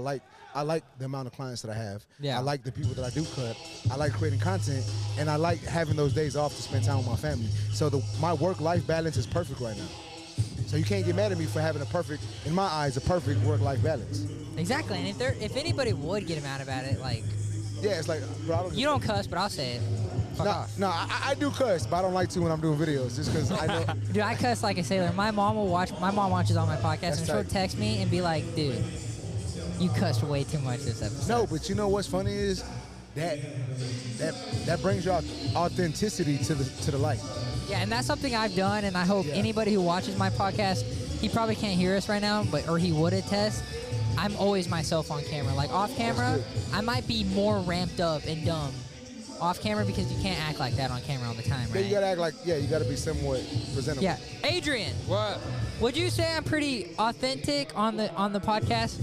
S7: I like the amount of clients that I have.
S1: Yeah.
S7: I like the people that I do cut. I like creating content, and I like having those days off to spend time with my family. So my work-life balance is perfect right now. So you can't get mad at me for having in my eyes, a perfect work-life balance.
S1: Exactly. And if anybody would get him out about it, like
S7: Yeah, it's like, bro, I don't
S1: you don't cuss, but I'll say it. Fuck off.
S7: No, I do cuss, but I don't like to when I'm doing videos, just because I know.
S1: Dude, I cuss like a sailor. My mom watches all my podcasts,
S7: That's
S1: and she'll
S7: tight.
S1: text me and be like, dude, you cussed way too much this episode.
S7: No, but you know what's funny is, that brings your authenticity to the light.
S1: Yeah, and that's something I've done, and I hope anybody who watches my podcast, he probably can't hear us right now, or he would attest. I'm always myself on camera. Like off camera, I might be more ramped up and dumb off camera because you can't act like that on camera all the time, right?
S7: Yeah, you gotta act like, you gotta be somewhat presentable.
S1: Yeah, Adrian.
S2: What?
S1: Would you say I'm pretty authentic on the podcast?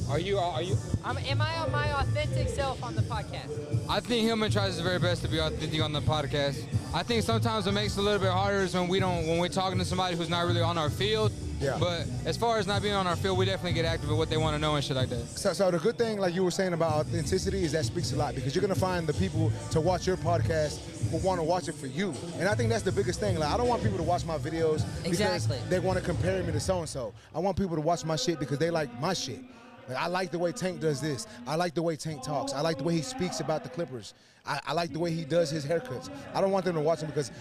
S2: Are you?
S1: Am I on my authentic self on the podcast?
S2: I think Hillman tries his very best to be authentic on the podcast. I think sometimes what makes it a little bit harder is when we're talking to somebody who's not really on our field.
S7: Yeah.
S2: But as far as not being on our field, we definitely get active with what they want to know and shit like that.
S7: So the good thing, like you were saying about authenticity, is that speaks a lot because you're gonna find the people to watch your podcast who want to watch it for you. And I think that's the biggest thing. Like I don't want people to watch my videos because they want to compare me to so and so. I want people to watch my shit because they like my shit. Like, I like the way Tank does this. I like the way Tank talks. I like the way he speaks about the Clippers. I like the way he does his haircuts. I don't want them to watch him because,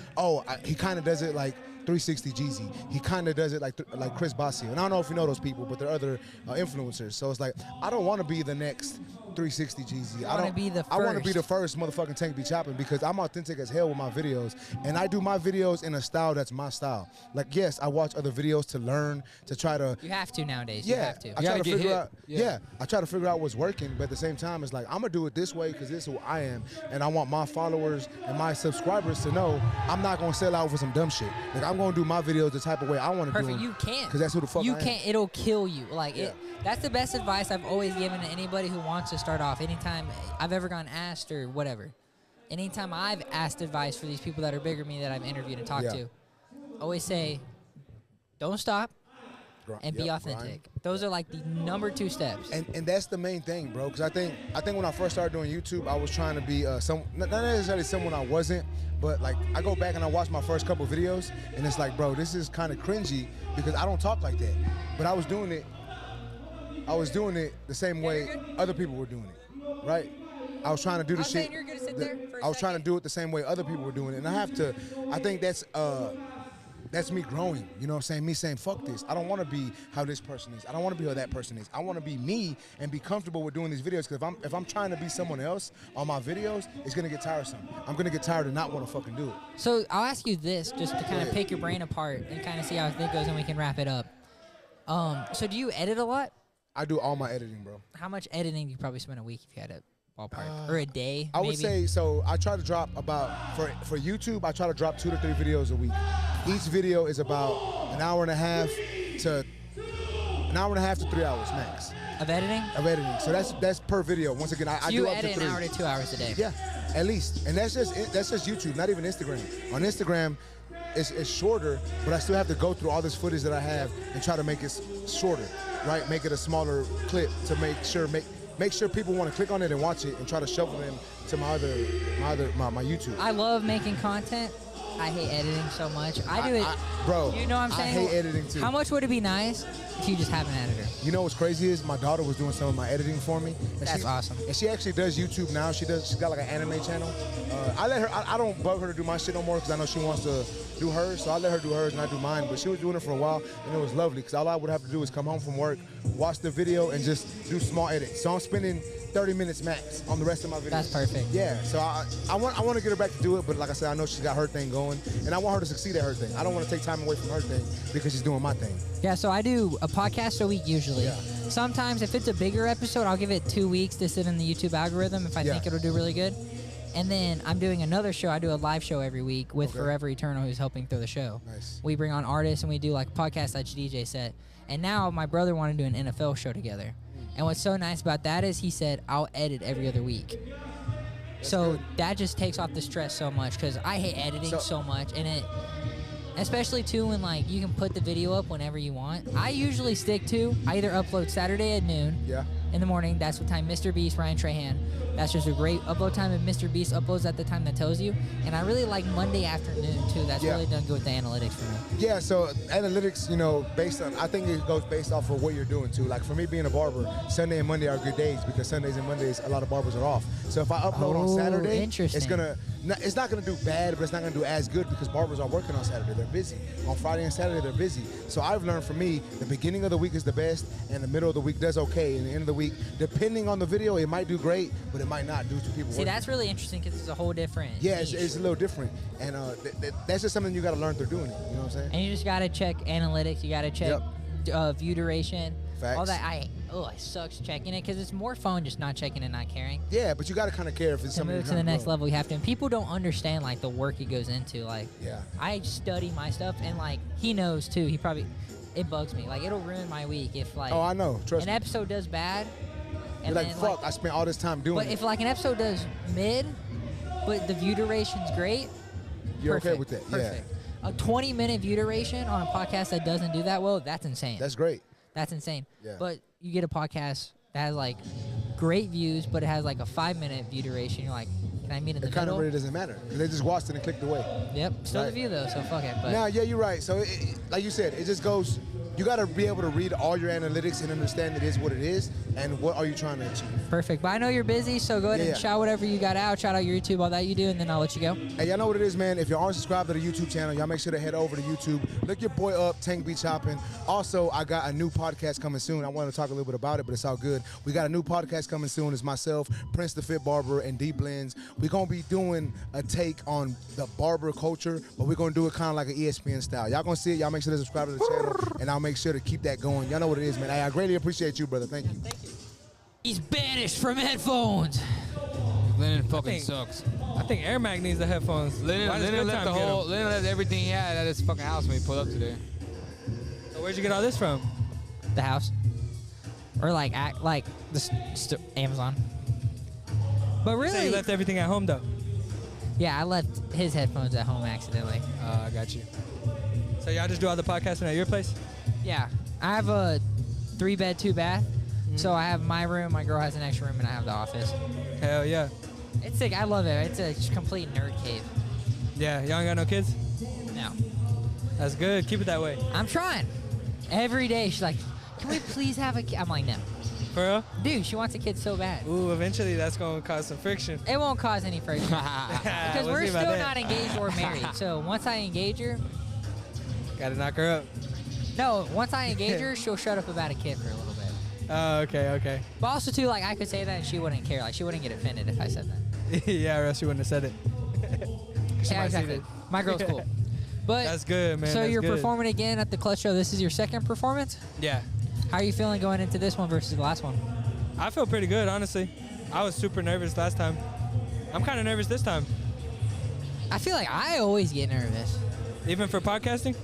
S7: he kind of does it like 360 Jeezy. He kind of does it like Chris Bossy. And I don't know if you know those people, but they're other influencers. So it's like, I don't want to be the next 360 Jeezy. I want to be the first motherfucking Tank Be Choppin because I'm authentic as hell with my videos. And I do my videos in a style that's my style. Like, yes, I watch other videos to learn, to try to...
S1: You have to nowadays.
S7: Yeah,
S1: you have to.
S7: I try to figure out... Yeah, I try to figure out what's working, but at the same time, it's like, I'm going to do it this way because this is who I am. And I want my followers and my subscribers to know I'm not going to sell out for some dumb shit. Like, I'm going to do my videos the type of way I want to do them.
S1: You can't.
S7: Because that's who the fuck I am.
S1: You can't. It'll kill you. Like, that's the best advice I've always given to anybody who wants to start off. Anytime I've ever gone asked or whatever. Anytime I've asked advice for these people that are bigger than me that I've interviewed and talked to, always say, don't stop. And be authentic. Brian. Those are like the number 2 steps.
S7: And that's the main thing, bro. Because I think when I first started doing YouTube, I was trying to be not necessarily someone I wasn't, but like I go back and I watch my first couple videos, and it's like, bro, this is kind of cringy because I don't talk like that. But I was doing it the same way other people were doing it, right? I was trying to do the shit.
S1: You're gonna sit there for a
S7: I was trying to do it the same way other people were doing it, and I think that's me growing, you know what I'm saying? Me saying, fuck this. I don't want to be how this person is. I don't want to be how that person is. I want to be me and be comfortable with doing these videos because if I'm trying to be someone else on my videos, it's going to get tiresome. I'm going to get tired and not want to fucking do it.
S1: So I'll ask you this just to kind of pick your brain apart and kind of see how it goes and we can wrap it up. So do you edit a lot?
S7: I do all my editing, bro.
S1: How much editing do you probably spend a week if you had a ballpark? Or a day,
S7: I would say, so I try to drop for YouTube, I try to drop 2 to 3 videos a week. Each video is about an hour and a half to 3 hours max.
S1: Of editing?
S7: Of editing. So that's per video. Once again, I do up to 3.
S1: You edit an hour to 2 hours a day?
S7: Yeah, at least. And that's just YouTube, not even Instagram. On Instagram, it's shorter, but I still have to go through all this footage that I have and try to make it shorter, right? Make it a smaller clip to make sure people want to click on it and watch it and try to shuffle them to my YouTube.
S1: I love making content. I hate editing so much. I do it.
S7: Bro,
S1: you know what I'm saying?
S7: I hate editing too.
S1: How much would it be nice if you just have an editor?
S7: You know what's crazy is my daughter was doing some of my editing for me.
S1: That's awesome.
S7: And she actually does YouTube now. She's got like an anime channel. I don't bug her to do my shit no more because I know she wants to do hers. So I let her do hers and I do mine. But she was doing it for a while and it was lovely because all I would have to do is come home from work, watch the video, and just do small edits. So I'm spending 30 minutes max on the rest of my videos.
S1: That's perfect.
S7: Yeah, so I want to get her back to do it, but like I said, I know she's got her thing going, and I want her to succeed at her thing. I don't want to take time away from her thing because she's doing my thing.
S1: Yeah, so I do a podcast a week usually. Yeah. Sometimes if it's a bigger episode, I'll give it 2 weeks to sit in the YouTube algorithm if I think it'll do really good. And then I'm doing another show. I do a live show every week with Forever Eternal, who's helping throw the show.
S7: Nice. We
S1: bring on artists and we do like a podcast like DJ set. And now my brother wanted to do an NFL show together. And what's so nice about that is he said, I'll edit every other week. So that just takes off the stress so much because I hate editing so much. And especially too when like you can put the video up whenever you want. I usually stick to, I either upload Saturday at noon in the morning. That's what time Mr. Beast, Ryan Trahan. That's just a great upload time, and Mr. Beast uploads at the time that tells you. And I really like Monday afternoon too. That's really done good with the analytics for me.
S7: Yeah, so analytics, you know, I think it goes based off of what you're doing too. Like for me being a barber, Sunday and Monday are good days because Sundays and Mondays a lot of barbers are off. So if I upload on Saturday, it's not gonna do bad, but it's not gonna do as good because barbers are working on Saturday. They're busy. On Friday and Saturday, they're busy. So I've learned for me, the beginning of the week is the best, and the middle of the week does okay, and the end of the week, depending on the video, it might do great, but it might not due to people.
S1: See,
S7: working.
S1: that's really interesting because it's a whole different.
S7: Yeah,
S1: niche.
S7: it's a little different, and that's just something you got to learn through doing it. You know what I'm saying?
S1: And you just gotta check analytics. You gotta check view duration.
S7: Facts.
S1: All that. I sucks checking it because it's more fun just not checking and not caring.
S7: Yeah, but you got to kind of care if it's
S1: To
S7: something.
S1: move to the next level, you have to. And people don't understand like the work it goes into. Like,
S7: Yeah.
S1: I study my stuff, and like he knows too. He probably, it bugs me. Like it'll ruin my week if like.
S7: Oh, I know. Trust
S1: an
S7: me.
S1: episode does bad.
S7: You're
S1: And
S7: like,
S1: then,
S7: fuck, I spent all this time doing
S1: But
S7: it.
S1: if like an episode does mid, but the view duration's great,
S7: You're
S1: perfect,
S7: okay with that?
S1: Perfect. A 20-minute view duration on a podcast that doesn't do that well, that's insane.
S7: Yeah. That's great.
S1: That's insane.
S7: Yeah.
S1: But you get a podcast that has like great views, but it has like a 5-minute view duration. You're like, can I meet in the
S7: It kind of
S1: middle?
S7: really doesn't matter because they just watched it and clicked away.
S1: Yep. Still
S7: Right.
S1: the view though, so fuck it. But
S7: Now, yeah, you're right. So, like you said, it just goes. You got to be able to read all your analytics and understand it is what it is and what are you trying to achieve.
S1: perfect. But I know you're busy, so go ahead and
S7: Yeah.
S1: shout whatever you got out. Shout out your YouTube, all that you do, and then I'll let you go.
S7: Hey, y'all know what it is, man. If you aren't subscribed to the YouTube channel, y'all make sure to head over to YouTube. Look your boy up, Tank Be Choppin. Also, I got a new podcast coming soon. I wanted to talk a little bit about it, but it's all good. We got a new podcast coming soon. It's myself, Prince the Fit Barber, and D Blends. We're going to be doing a take on the barber culture, but we're going to do it kind of like an ESPN style. Y'all going to see it. Y'all make sure to subscribe to the channel, and I'll make sure to keep that going. Y'all know what it is, man. Hey, I greatly appreciate you, brother. Thank you.
S1: He's banished from headphones.
S2: Lennon fucking
S8: think-
S2: sucks.
S8: I think Air Mag needs the headphones.
S2: Lennon
S8: Why does
S2: left
S8: Good
S2: the
S8: Time get 'em?
S2: whole. Lennon left everything he had at his fucking house when he pulled up today.
S8: So where'd you get all this from?
S1: The house, or like Amazon. But
S8: You say
S1: really,
S8: you left everything at home though.
S1: yeah, I left his headphones at home accidentally.
S8: I got you. So y'all just do all the podcasting at your place?
S1: Yeah, I have a 3-bed, 2-bath. So I have my room, my girl has an extra room, and I have the office.
S8: Hell yeah.
S1: It's sick. I love it. It's a complete nerd cave.
S8: Yeah, y'all ain't got no kids?
S1: No,
S8: That's good. Keep it that way.
S1: I'm trying. Every day she's like, "Can we please have a kid?" I'm like, "No."
S8: For real?
S1: Dude, she wants a kid so bad.
S8: Ooh, eventually that's gonna cause some friction.
S1: It won't cause any friction because
S8: We'll
S1: we're
S8: see about
S1: still
S8: that.
S1: not engaged or married. So once I engage her,
S8: Gotta knock her up.
S1: no, once I engage her, she'll shut up about a kid for a little bit.
S8: Oh, okay.
S1: But also too, like I could say that and she wouldn't care. Like she wouldn't get offended if I said that.
S8: Yeah, or else you wouldn't have said it. She
S1: Yeah,
S8: might see
S1: exactly.
S8: it.
S1: My girl's cool. But
S8: That's good, man.
S1: so
S8: That's
S1: you're
S8: good.
S1: performing again at the Clutch Show. This is your second performance.
S8: Yeah.
S1: How are you feeling going into this one versus the last one?
S8: I feel pretty good, honestly. I was super nervous last time. I'm kind of nervous this time.
S1: I feel like I always get nervous.
S8: Even for podcasting?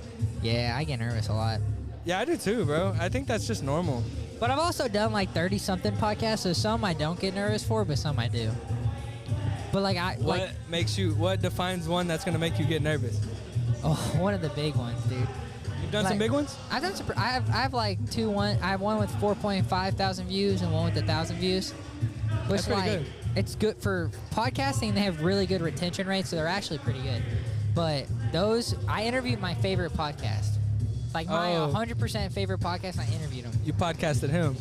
S1: Yeah, I get nervous a lot.
S8: Yeah, I do too, bro. I think that's just normal.
S1: But I've also done like 30-something podcasts, so some I don't get nervous for, but some I do. But like
S8: What defines one that's gonna make you get nervous?
S1: one of the big ones, dude.
S8: You've done some
S1: Like,
S8: big ones?
S1: I've done some. I have like I have one with 4.5 thousand views and one with 1,000 views. Which
S8: That's pretty
S1: like
S8: good.
S1: it's good for podcasting. They have really good retention rates, so they're actually pretty good. But those I interviewed my favorite podcast, like my
S8: Oh.
S1: 100% favorite podcast. I interviewed him.
S8: You podcasted him.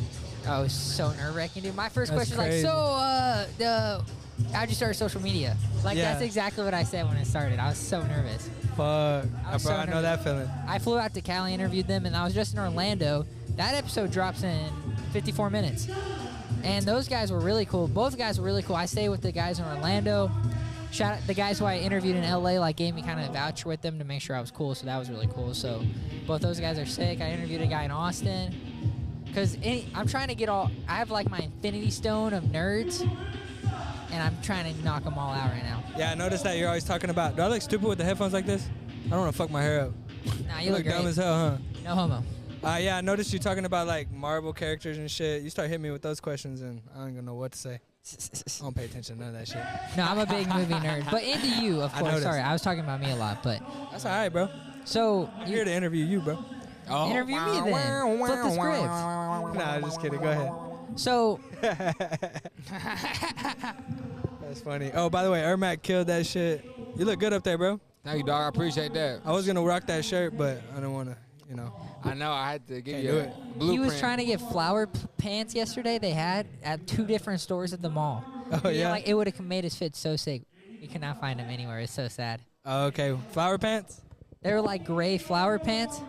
S1: Oh, it was so nerve-wracking, dude. My first
S8: That's
S1: question was like,
S8: crazy.
S1: so how'd you start social media? Like
S8: Yeah.
S1: that's exactly what I said when it started. I was so nervous.
S8: Fuck.
S1: I was
S8: Bro,
S1: so
S8: I know
S1: nervous.
S8: that feeling.
S1: I flew out to Cali, interviewed them, and I was just in Orlando. That episode drops in 54 minutes. And those guys were really cool. Both guys were really cool. I stayed with the guys in Orlando. Shout out the guys who I interviewed in LA, like gave me kind of a voucher with them to make sure I was cool. So that was really cool. So both those guys are sick. I interviewed a guy in Austin. Because I'm trying to get I have like my infinity stone of nerds. And I'm trying to knock them all out right now.
S8: Yeah, I noticed that you're always talking about. Do I look stupid with the headphones like this? I don't want to fuck my hair up.
S1: Nah,
S8: You
S1: you
S8: look
S1: look
S8: dumb
S1: great.
S8: as hell, huh?
S1: No homo.
S8: Yeah, I noticed you talking about like Marvel characters and shit. You start hitting me with those questions, and I don't even know what to say. I don't pay attention to none of that shit.
S1: No, I'm a big movie nerd. But into you, of
S8: I
S1: course.
S8: noticed.
S1: Sorry, I was talking about me a lot. But
S8: That's all right, bro.
S1: so
S8: I'm here to interview you, bro.
S1: interview me then. Flip the script.
S8: Nah, just kidding. Go ahead.
S1: So
S8: That's funny. Oh, by the way, Ermac killed that shit. You look good up there, bro.
S2: Thank you, dog. I appreciate that.
S8: I was gonna rock that shirt, but I don't wanna,
S2: I know. I had to give
S8: Can't
S2: you
S8: do
S2: a
S8: it.
S2: blueprint.
S1: he was trying to get flower pants yesterday. They had at 2 different stores at the mall.
S8: Oh, yeah?
S1: Like it would have made his fit so sick. We could not find them anywhere. It's so sad.
S8: Oh, okay, flower pants.
S1: They were like gray flower pants.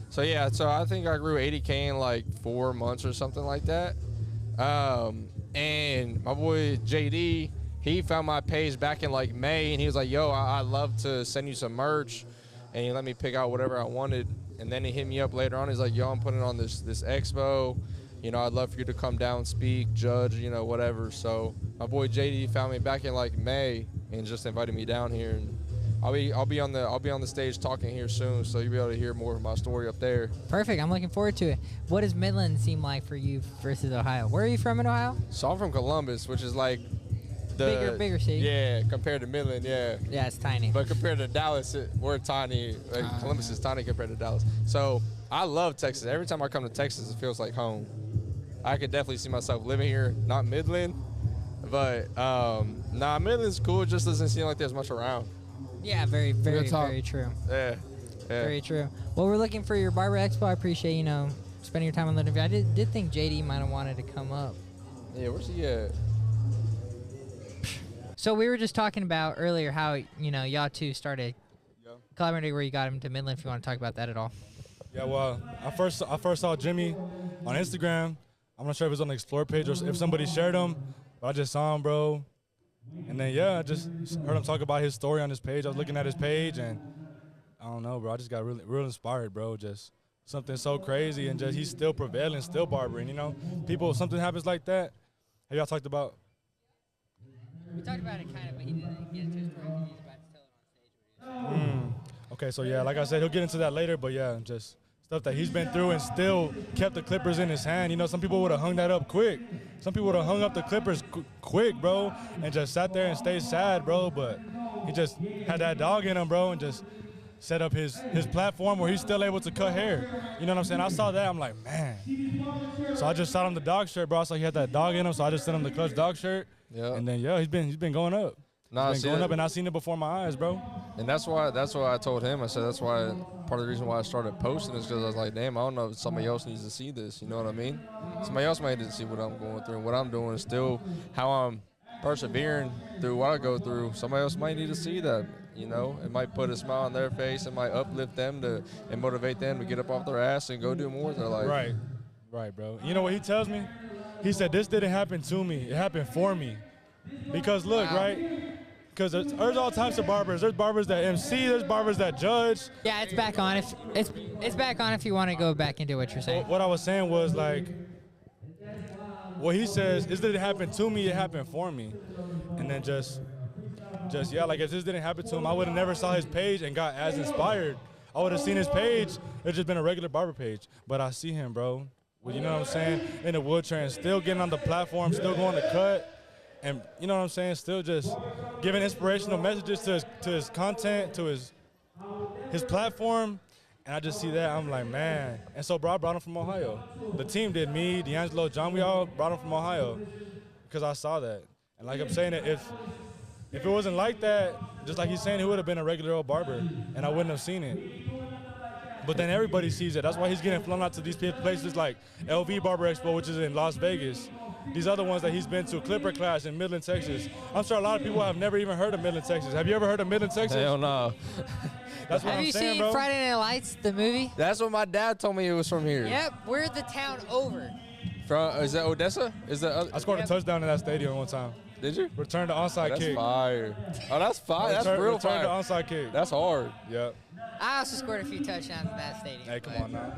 S9: So yeah, so I think I grew 80K in like 4 months or something like that. and my boy JD, he found my page back in like May, and he was like, yo, I'd love to send you some merch, and he let me pick out whatever I wanted. And then he hit me up later on. He's like, yo, I'm putting on this expo. You know, I'd love for you to come down, speak, judge, you know, whatever. So my boy JD found me back in like May and just invited me down here. And I'll be on the stage talking here soon, so you'll be able to hear more of my story up there.
S1: Perfect. I'm looking forward to it. What does Midland seem like for you versus Ohio? Where are you from in Ohio?
S9: So I'm from Columbus, which is like the
S1: bigger city.
S9: Yeah, compared to Midland, yeah.
S1: Yeah, it's tiny.
S9: But compared to Dallas, we're tiny. Like, Columbus is tiny compared to Dallas. So I love Texas. Every time I come to Texas, it feels like home. I could definitely see myself living here, not Midland, but nah, Midland's cool. It just doesn't seem like there's much around.
S1: Yeah, very true.
S9: Yeah.
S1: Very true. Well, we're looking for your Barber Expo. I appreciate, you know, spending your time on the interview. I did think JD might have wanted to come up.
S9: Yeah, where's he at?
S1: So we were just talking about earlier how, you know, y'all two started collaborating, where you got him to Midland, if you want to talk about that at all.
S10: Yeah, well, I first saw Jimmy on Instagram. I'm not sure if it was on the Explore page or if somebody shared him, but I just saw him, bro. And then, yeah, I just heard him talk about his story on his page. I was looking at his page, and I don't know, bro. I just got real inspired, bro. Just something so crazy, and just he's still prevailing, still barbering, you know? People, something happens like that. Have y'all talked about?
S1: We talked about it kind of, but he didn't get into his story because he's about to tell it on stage.
S10: Okay, so yeah, like I said, he'll get into that later, but yeah, just stuff that he's been through and still kept the clippers in his hand. You know, some people would have hung that up quick. Some people would have hung up the clippers quick, bro, and just sat there and stayed sad, bro, but he just had that dog in him, bro, and just set up his platform where he's still able to cut hair. You know what I'm saying? I saw that, I'm like, man. So I just shot him the dog shirt, bro. I saw he had that dog in him, so I just sent him the clutch dog shirt.
S9: Yeah.
S10: And then, yeah, he's been going up.
S9: Nah,
S10: he's been going up, and I seen it before my eyes, bro.
S9: And that's why I told him. I said that's why part of the reason why I started posting is because I was like, damn, I don't know if somebody else needs to see this. You know what I mean? Somebody else might need to see what I'm going through. And what I'm doing is still how I'm persevering through what I go through. Somebody else might need to see that. You know, it might put a smile on their face. It might uplift them and motivate them to get up off their ass and go do more with their life.
S10: Right, bro. You know what he tells me? He said, this didn't happen to me. It happened for me. Because look, right? Because there's all types of barbers. There's barbers that MC. There's barbers that judge.
S1: Yeah, it's back on. If it's back on if you want to go back into what you're saying.
S10: What I was saying was like, what he says is that it happened to me. It happened for me. And then just yeah, like if this didn't happen to him, I would have never saw his page and got as inspired. I would have seen his page. It's just been a regular barber page. But I see him, bro. Well, you know what I'm saying? In the wood trend, still getting on the platform, still going to cut. And you know what I'm saying? Still just giving inspirational messages to his content, to his platform. And I just see that, I'm like, man. And so, bro, I brought him from Ohio. The team did, me, D'Angelo, John, we all brought him from Ohio because I saw that. And like I'm saying, if it wasn't like that, just like he's saying, he would have been a regular old barber, and I wouldn't have seen it. But then everybody sees it. That's why he's getting flown out to these places like LV Barber Expo, which is in Las Vegas. These other ones that he's been to, Clipper Clash in Midland, Texas. I'm sure a lot of people have never even heard of Midland, Texas. Have you ever heard of Midland, Texas?
S9: Hell no.
S10: That's what
S1: Have
S10: I'm
S1: you
S10: saying,
S1: seen
S10: bro.
S1: Friday Night Lights, the movie?
S9: That's what my dad told me it was from here.
S1: Yep, we're the town over.
S9: Is that Odessa? Is that?
S10: I scored a touchdown in that stadium one time.
S9: Did you?
S10: Return to onside
S9: That's
S10: kick.
S9: fire. Oh, that's fire. That's real
S10: Return
S9: fire.
S10: to onside kick.
S9: That's hard.
S10: Yep.
S1: I also scored a few touchdowns in that stadium.
S10: Hey, come on now.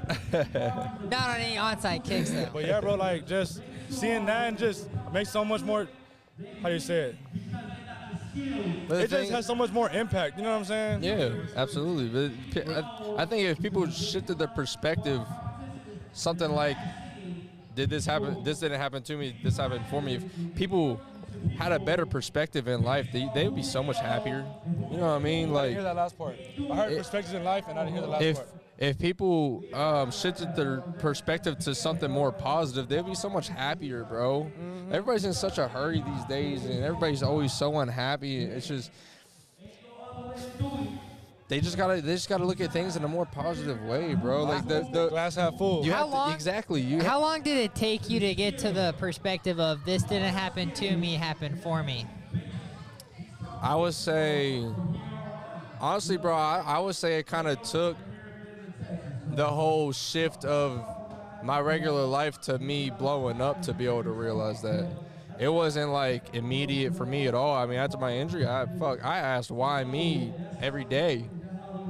S1: Not on any onside kicks, though.
S10: But yeah, bro, like just seeing that and just makes so much more, how do you say it? It just has so much more impact, you know what I'm saying?
S9: Yeah, absolutely. But I think if people shifted their perspective, something like, did this happen? This didn't happen to me. This happened for me. If people had a better perspective in life, they would be so much happier. You know what I mean?
S10: I
S9: Like,
S10: didn't hear that last part. I heard perspectives in life, and I didn't hear the last part.
S9: if people shifted their perspective to something more positive, they'd be so much happier, bro. Everybody's in such a hurry these days, and everybody's always so unhappy. It's just they just gotta look at things in a more positive way, bro. Like the
S10: glass half full.
S9: You
S1: How
S9: have to,
S1: long-
S9: exactly. You
S1: How long did it take you to get to the perspective of this didn't happen to me, happened for me?
S9: I would say, honestly, bro, I would say it kind of took the whole shift of my regular life to me blowing up to be able to realize that. it wasn't like immediate for me at all. I mean, after my injury, I asked why me every day.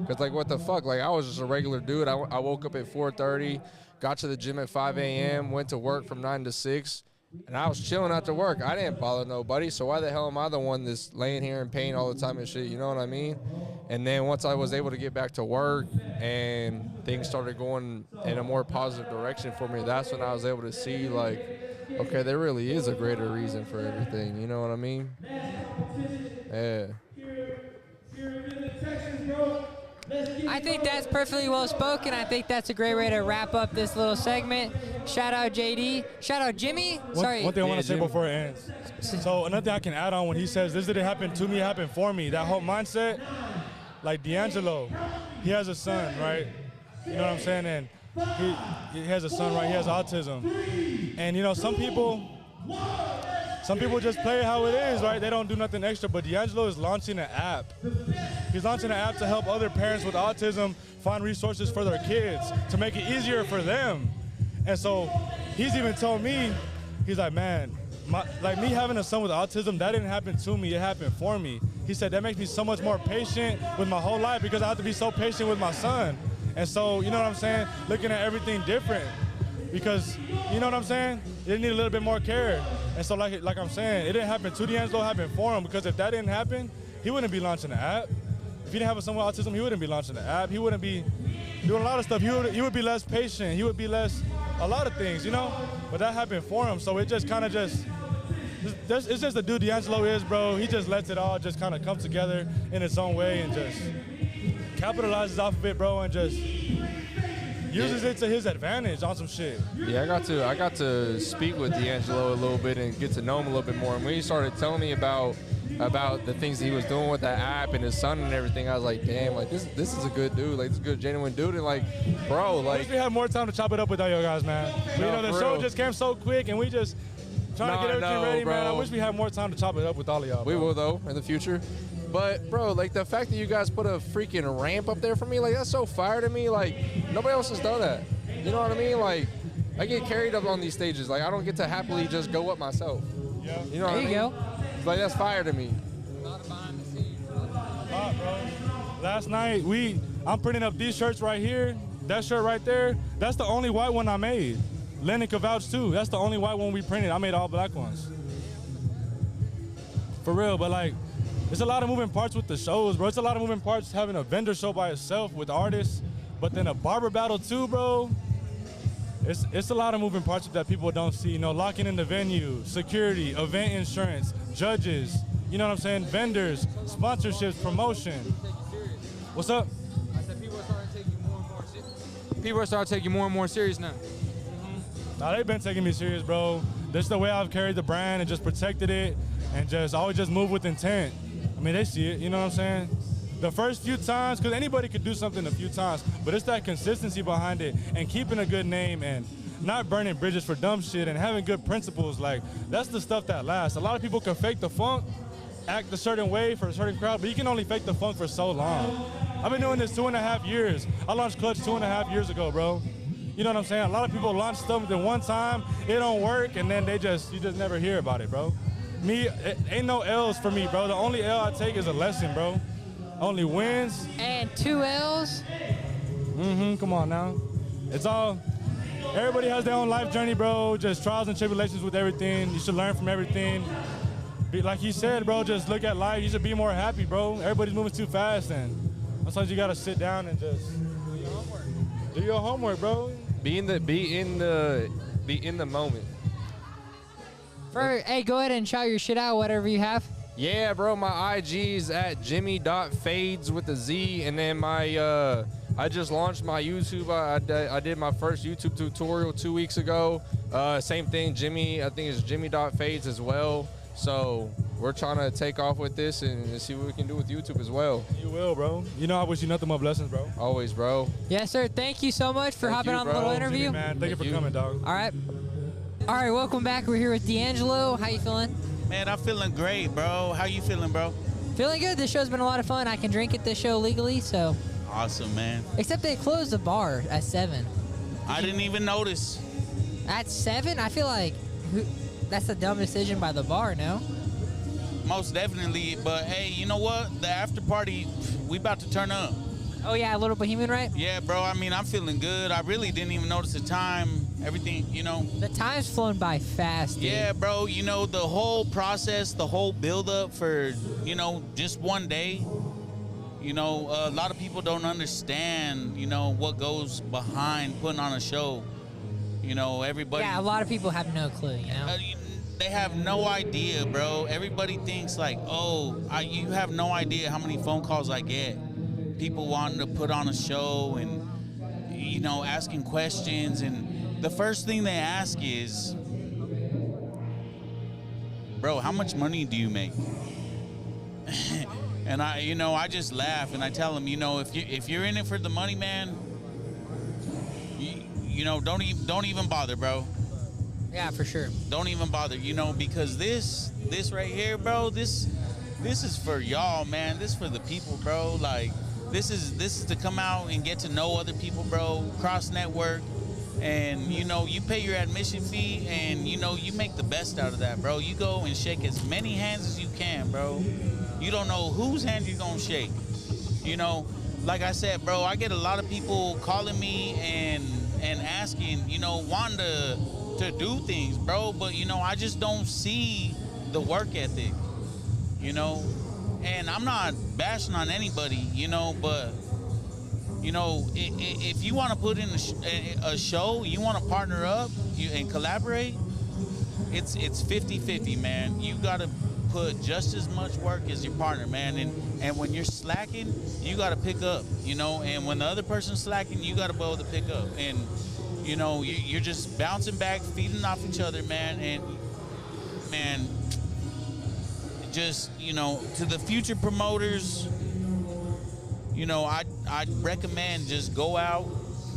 S9: Cause like what the fuck? Like I was just a regular dude. I woke up at 4:30, got to the gym at 5 a.m., went to work from 9 to 6, and I was chilling after work. I didn't bother nobody, so why the hell am I the one that's laying here in pain all the time and shit? You know what I mean? And then once I was able to get back to work and things started going in a more positive direction for me, that's when I was able to see like, okay, there really is a greater reason for everything. You know what I mean? Yeah.
S1: I think that's perfectly well spoken. I think that's a great way to wrap up this little segment. Shout out JD. Shout out Jimmy. Sorry.
S10: One thing I want to say before it ends. So another thing I can add on when he says, this didn't happen to me, it happened for me. That whole mindset, like D'Angelo, he has a son, right? You know what I'm saying? And he has a son, right? He has autism. And, you know, some people just play it how it is, right? They don't do nothing extra. But D'Angelo is launching an app. He's launching an app to help other parents with autism find resources for their kids, to make it easier for them. And so he's even told me, he's like, man, like me having a son with autism, that didn't happen to me, it happened for me. He said that makes me so much more patient with my whole life because I have to be so patient with my son. And so, you know what I'm saying? Looking at everything different. Because, you know what I'm saying? They need a little bit more care. And so like I'm saying, it didn't happen to D'Angelo, it happened for him. Because if that didn't happen, he wouldn't be launching the app. If he didn't have a son with autism, he wouldn't be launching the app. He wouldn't be doing a lot of stuff. He would be less patient. He would be less, a lot of things, you know? But that happened for him. So it just kind of it's just the dude D'Angelo is, bro. He just lets it all just kind of come together in its own way and just capitalizes off of it, bro, and just uses it to his advantage on some shit.
S9: Yeah, I got to speak with D'Angelo a little bit and get to know him a little bit more. And when he started telling me about the things that he was doing with that app and his son and everything, I was like, damn, like this is a good dude, like this is a good genuine dude, and like, bro, like.
S10: I wish we had more time to chop it up with all you guys, man. But, you know, the show just came so quick, and we just trying to get everything ready,
S9: bro.
S10: man. I wish we had more time to chop it up with all of y'all.
S9: We will though in the future. But bro, like the fact that you guys put a freaking ramp up there for me, like that's so fire to me. Like nobody else has done that. You know what I mean? Like I get carried up on these stages. Like I don't get to happily just go up myself.
S10: Yeah.
S9: You know what I mean?
S1: There you go.
S9: Like that's fire to me.
S10: Bro. Last night I'm printing up these shirts right here. That shirt right there, that's the only white one I made. Lennon can vouch too. That's the only white one we printed. I made all black ones. For real, but like, it's a lot of moving parts with the shows, bro. It's a lot of moving parts having a vendor show by itself with artists, but then a barber battle too, bro. It's a lot of moving parts that people don't see. You know, locking in the venue, security, event insurance, judges, you know what I'm saying? Vendors, sponsorships, promotion. What's up?
S2: I said people are starting to take you more and more serious. People are starting to take you more and more serious now.
S10: Nah, they've been taking me serious, bro. This is the way I've carried the brand and just protected it and just always just move with intent. I mean, they see it, you know what I'm saying? The first few times, because anybody could do something a few times, but it's that consistency behind it and keeping a good name and not burning bridges for dumb shit and having good principles. Like, that's the stuff that lasts. A lot of people can fake the funk, act a certain way for a certain crowd, but you can only fake the funk for so long. I've been doing this 2.5 years. I launched Clutch 2.5 years ago, bro. You know what I'm saying? A lot of people launch something one time, it don't work, and then you just never hear about it, bro. Me, it ain't no L's for me, bro. The only L I take is a lesson, bro. Only wins.
S1: And 2 L's.
S10: Come on now. It's all, everybody has their own life journey, bro. Just trials and tribulations with everything. You should learn from everything. Like he said, bro, just look at life. You should be more happy, bro. Everybody's moving too fast, and sometimes you gotta sit down and just do your homework. Do your homework, bro.
S9: Be in the moment.
S1: Hey, go ahead and shout your shit out, whatever you have.
S9: Yeah, bro, my IG's at Jammy.Fades with a Z, and then my I just launched my YouTube. I did my first YouTube tutorial 2 weeks ago. Same thing, Jimmy. I think it's Jammy.Fades as well. So we're trying to take off with this and see what we can do with YouTube as well.
S10: You will, bro. You know I wish you nothing but blessings, bro.
S9: Always, bro.
S1: Yes, sir. Thank you so much for hopping on the little interview.
S10: Jimmy, man. Thank you for coming, dog.
S1: All right. All right, welcome back. We're here with D'Angelo. How you feeling?
S11: Man, I'm feeling great, bro. How you feeling, bro?
S1: Feeling good. This show's been a lot of fun. I can drink at this show legally, so.
S11: Awesome, man.
S1: Except they closed the bar at 7.
S11: I didn't even notice.
S1: At 7? I feel like that's a dumb decision by the bar, no?
S11: Most definitely. But hey, you know what? The after party, we about to turn up.
S1: Oh yeah, a little Bohemian, right?
S11: Yeah, bro. I mean, I'm feeling good. I really didn't even notice the time. Everything, you know.
S1: The time's flown by fast, dude.
S11: Yeah, bro. You know, the whole process, the whole build-up for, you know, just one day. You know, a lot of people don't understand, you know, what goes behind putting on a show. You know, everybody.
S1: Yeah, a lot of people have no clue, you know?
S11: They have no idea, bro. Everybody thinks like, oh, you have no idea how many phone calls I get. People wanting to put on a show and, you know, asking questions. And the first thing they ask is, bro, how much money do you make? And I just laugh and I tell them, you know, if you're in it for the money, man, you know, don't even bother, bro.
S1: Yeah, for sure.
S11: Don't even bother, you know, because this right here, bro, this is for y'all, man. This is for the people, bro. Like, this is to come out and get to know other people, bro. Cross network, and you know, you pay your admission fee, and you know, you make the best out of that, bro. You go and shake as many hands as you can, bro. You don't know whose hand you're gonna shake. You know, like I said, bro, I get a lot of people calling me and asking, you know, wanting to do things, bro, but you know, I just don't see the work ethic, you know, and I'm not bashing on anybody, you know, but you know, if you want to put in a show, you want to partner up and collaborate, it's 50-50, man. You gotta put just as much work as your partner, man, and when you're slacking, you gotta pick up, you know, and when the other person's slacking, you gotta be able to pick up. And you know, you're just bouncing back, feeding off each other, man. And, man, just, you know, to the future promoters, you know, I'd recommend just go out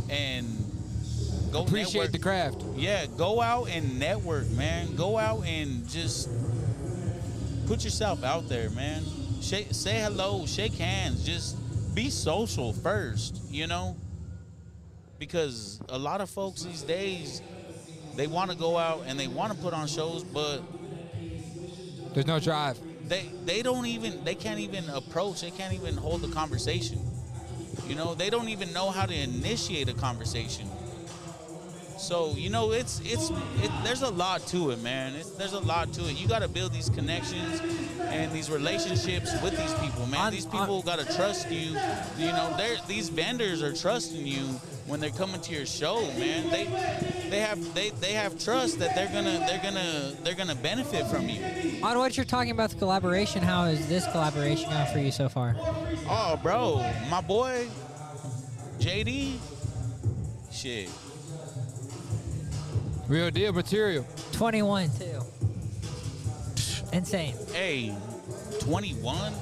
S11: and go
S2: appreciate
S11: network.
S2: the craft.
S11: Yeah, go out and network, man. Go out and just put yourself out there, man. Say hello, shake hands. Just be social first, you know? Because a lot of folks these days, they want to go out and they want to put on shows, but
S2: there's no drive.
S11: They can't even approach, they can't even hold the conversation. You know, they don't even know how to initiate a conversation. So, you know, there's a lot to it, man. There's a lot to it. You got to build these connections and these relationships with these people, man. These people got to trust you. You know, these vendors are trusting you when they're coming to your show, man. They have trust that they're gonna benefit from you.
S1: On what you're talking about, the collaboration, how is this collaboration going for you so far?
S11: Oh, bro, my boy JD, shit.
S2: Real deal material.
S1: 21 too. Insane.
S11: Hey, 21?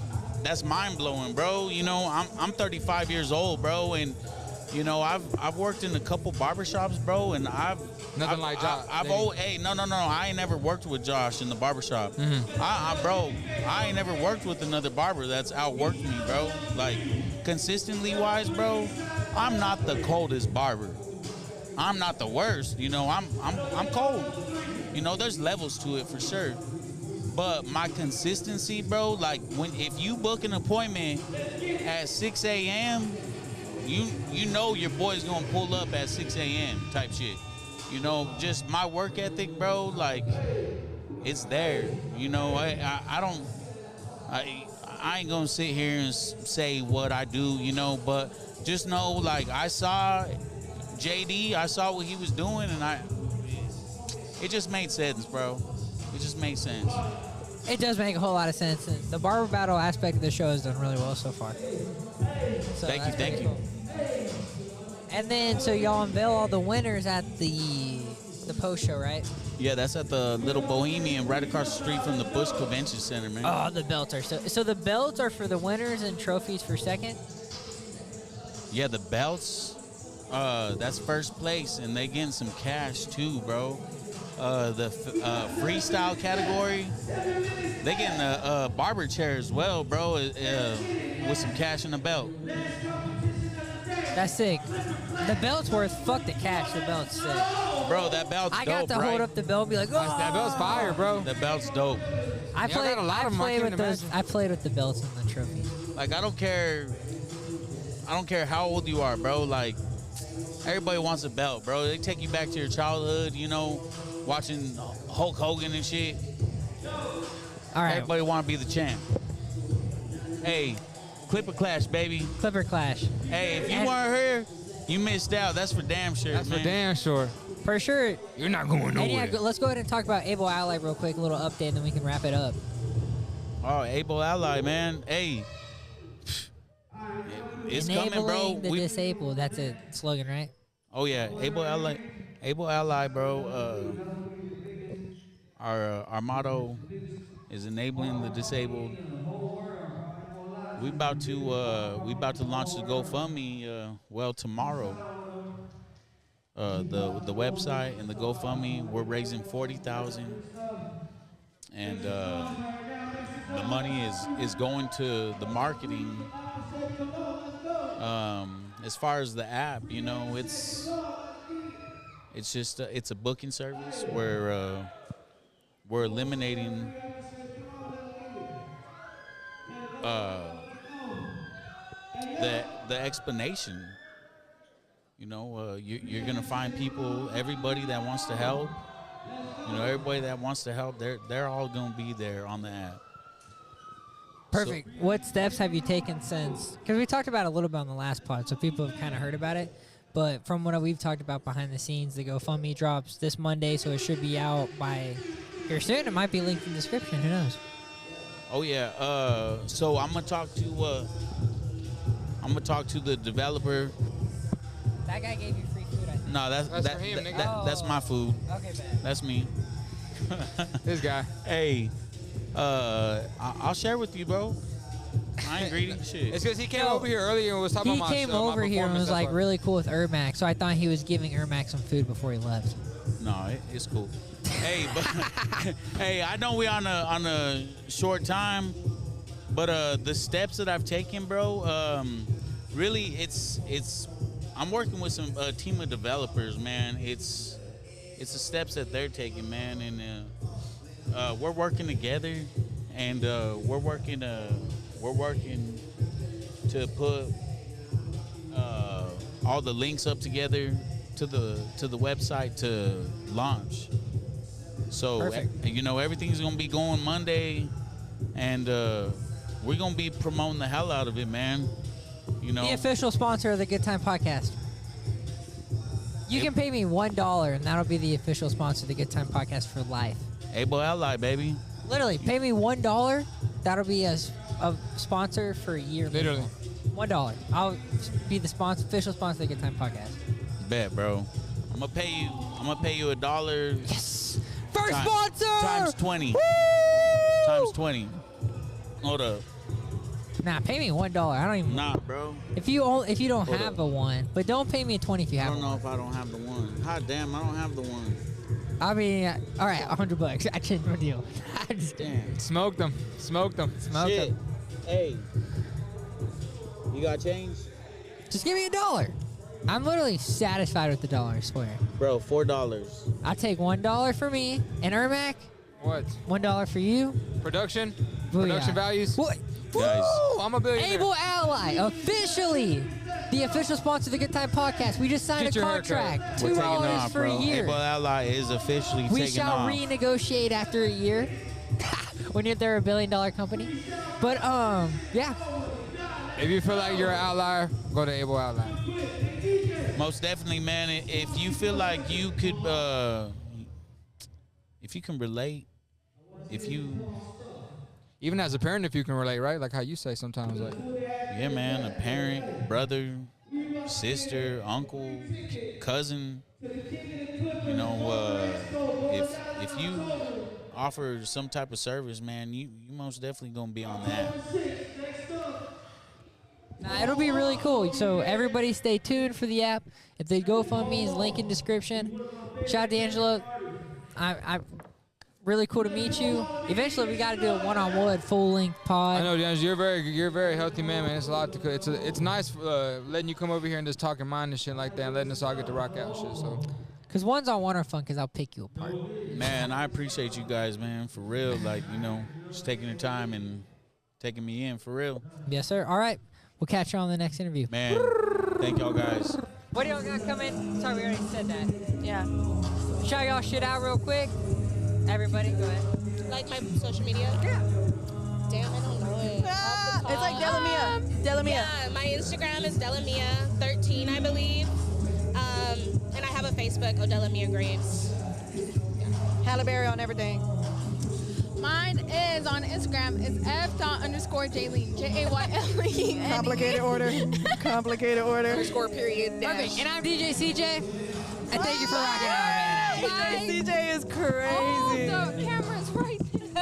S11: That's mind blowing, bro. You know, I'm 35 years old, bro, and you know, I've worked in a couple barbershops, bro, and
S2: Nothing like Josh.
S11: Hey, no, I ain't never worked with Josh in the barbershop. Mm-hmm. Bro, I ain't never worked with another barber that's outworked me, bro. Like, consistently wise, bro, I'm not the coldest barber. I'm not the worst, you know, I'm cold. You know, there's levels to it for sure. But my consistency, bro, like if you book an appointment at 6 a.m., you know your boy's gonna pull up at 6 a.m. type shit. You know, just my work ethic, bro, like it's there. You know, I ain't gonna sit here and say what I do, you know, but just know, like, I saw JD, I saw what he was doing, and it just made sense, bro. It just made sense.
S1: It does make a whole lot of sense. And the barber battle aspect of the show has done really well so far. So
S11: Thank you.
S1: Cool. And then, so y'all unveil all the winners at the post show, right?
S11: Yeah, that's at the Little Bohemian right across the street from the Bush Convention Center, man.
S1: Oh, the belts are so the belts are for the winners and trophies for second?
S11: Yeah, the belts, that's first place, and they getting some cash too, bro. The freestyle category, they getting a barber chair as well, bro, with some cash in the belt.
S1: That's sick. The belt's worth fuck the cash. The belt's sick.
S11: Bro, that belt's
S1: I
S11: dope,
S1: got to
S11: right?
S1: hold up the belt and be like, oh.
S9: That belt's fire, bro.
S11: That belt's dope.
S1: I
S9: Y'all got a lot of them, I
S1: played
S9: can't
S1: with those.
S9: imagine.
S1: I played with the belts and the trophies.
S11: Like, I don't care how old you are, bro. Like, everybody wants a belt, bro. They take you back to your childhood, you know, watching Hulk Hogan and shit.
S1: All right.
S11: Everybody want to be the champ. Hey, Clipper Clash, baby.
S1: Clipper Clash.
S11: Hey, if you weren't here, you missed out. That's for damn sure,
S9: That's
S11: man.
S9: for damn sure.
S1: For sure.
S9: You're not going
S1: And
S9: nowhere.
S1: yeah, let's go ahead and talk about Able Ally real quick, a little update, and then we can wrap it up.
S11: Oh, Able Ally, man. Hey. It's
S1: Enabling
S11: coming, bro.
S1: the disabled. That's a slogan, right?
S11: Oh yeah, Able Ally, bro. Our motto is enabling the disabled. We about to launch the GoFundMe. Tomorrow. The website and the GoFundMe, we're raising $40,000, and the money is going to the marketing. As far as the app, you know, it's just it's a booking service where we're eliminating the explanation. You know, you're gonna find people, everybody that wants to help. You know, everybody that wants to help, they're all gonna be there on the app.
S1: Perfect. What steps have you taken since? Because we talked about it a little bit on the last pod, so people have kind of heard about it. But from what we've talked about behind the scenes, the GoFundMe drops this Monday, so it should be out by here soon. It might be linked in the description. Who knows?
S11: Oh yeah. So I'm gonna talk to the developer.
S1: That guy gave you free food, I think.
S11: No, that's
S9: for him, nigga.
S11: that's my food.
S1: Okay, bad.
S11: That's me.
S9: This guy.
S11: Hey, I'll share with you, bro. I ain't greedy. Shit.
S9: It's because he came over here earlier and was talking
S1: He
S9: about my
S1: came
S9: my
S1: over here and
S9: performance,
S1: was
S9: that's
S1: like
S9: why.
S1: really cool with Ermac, so I thought he was giving Ermac some food before he left.
S11: No, it's cool. Hey, but hey, I know we on a short time, but the steps that I've taken, bro, really it's I'm working with some team of developers, man. It's the steps that they're taking, man, and we're working together, and we're working to put all the links up together to the website to launch. So you know, everything's gonna be going Monday, and we're gonna be promoting the hell out of it, man. You know,
S1: The official sponsor of the Good Time Podcast. You can pay me $1, and that'll be the official sponsor of the Good Time Podcast for life.
S11: Able Ally, baby.
S1: Literally, pay me $1. That'll be a sponsor for a year.
S9: Literally.
S1: $1. I'll be the official sponsor of the Good Time Podcast.
S11: Bet, bro. I'm gonna pay you $1.
S1: Yes. First
S11: Time-
S1: sponsor.
S11: Times 20.
S1: Woo!
S11: Times 20. Hold up.
S1: Nah, pay me $1. I don't even.
S11: Nah, bro.
S1: If you don't
S11: Hold
S1: have
S11: up.
S1: a one, but don't pay me a 20 if you
S11: I
S1: have
S11: don't
S1: one.
S11: know if I don't have the one. God damn, I don't have the one.
S1: I mean, all right, $100. I changed my deal. I just
S11: Damn.
S9: Smoked them. Smoked them.
S1: smoked
S11: Shit.
S1: them.
S11: Hey. You got change?
S1: Just give me $1. I'm literally satisfied with the dollar, I swear.
S11: Bro, $4.
S1: I'll take $1 for me and Ermac.
S9: What?
S1: $1 for you.
S9: Production?
S1: Booyah.
S9: Production values?
S1: What?
S11: Guys.
S9: Woo! I'm a billionaire.
S1: Able Ally, officially the official sponsor of the Good Time Podcast. We just signed
S9: Get
S1: a
S9: your haircut.
S1: contract.
S11: We're taking
S1: $2
S11: off,
S1: for
S11: bro.
S1: a year.
S11: Able Ally is officially
S1: We
S11: taking
S1: shall
S11: off.
S1: renegotiate after a year when they're a $1 billion company. But yeah.
S9: If you feel like you're an outlier, go to Able Ally.
S11: Most definitely, man. If you feel like you could, if you can relate, if you,
S9: Even as a parent, if you can relate, right? Like how you say sometimes, like,
S11: yeah, man, a parent, brother, sister, uncle, cousin, you know, if you offer some type of service, man, you most definitely gonna be on that.
S1: Nah, it'll be really cool. So everybody stay tuned for the app. If they GoFundMe is link in description. Shout out to Angela. Really cool to meet you. Eventually, we got to do a one-on-one, full-length pod.
S2: I know, D'Angelo, you're a very healthy man, man. It's a lot to. It's nice letting you come over here and just talk your mind and shit like that, and letting us all get to rock out shit. So.
S1: Cause ones-on-one are fun, cause I'll pick you apart.
S11: Man, I appreciate you guys, man, for real. Like, you know, just taking the time and taking me in, for real.
S1: Yes, sir. All right, we'll catch you on the next interview.
S11: Man, thank y'all guys.
S1: What do y'all got coming? Sorry, we already said that.
S6: Yeah.
S1: Shout y'all shit out real quick. Everybody, go ahead.
S12: Like my social media?
S1: Yeah.
S12: Damn, I don't know it.
S13: It's like Delamia. Delamia.
S12: Yeah, my Instagram is Delamia13, I believe. And I have a Facebook, Delamia Graves.
S13: Halle Berry on everything.
S14: Mine is on Instagram. It's f._Jaylene. Jayle.
S13: Complicated order. Complicated order.
S12: _period dash.
S1: Perfect. And I'm DJ CJ. And thank you for rocking out, man.
S13: DJ CJ is crazy.
S14: Oh, the camera's right there.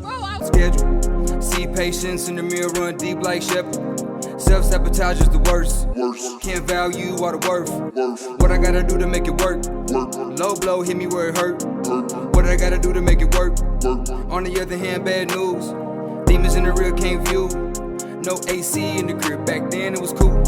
S14: Bro, I
S15: Schedule. See patience in the mirror, run deep like Shepherd. Self-sabotage is the worst. Can't value all the worth. What I gotta do to make it work? Low blow hit me where it hurt. What I gotta do to make it work? On the other hand, bad news. Demons in the real can't view. No AC in the crib, back then it was cool.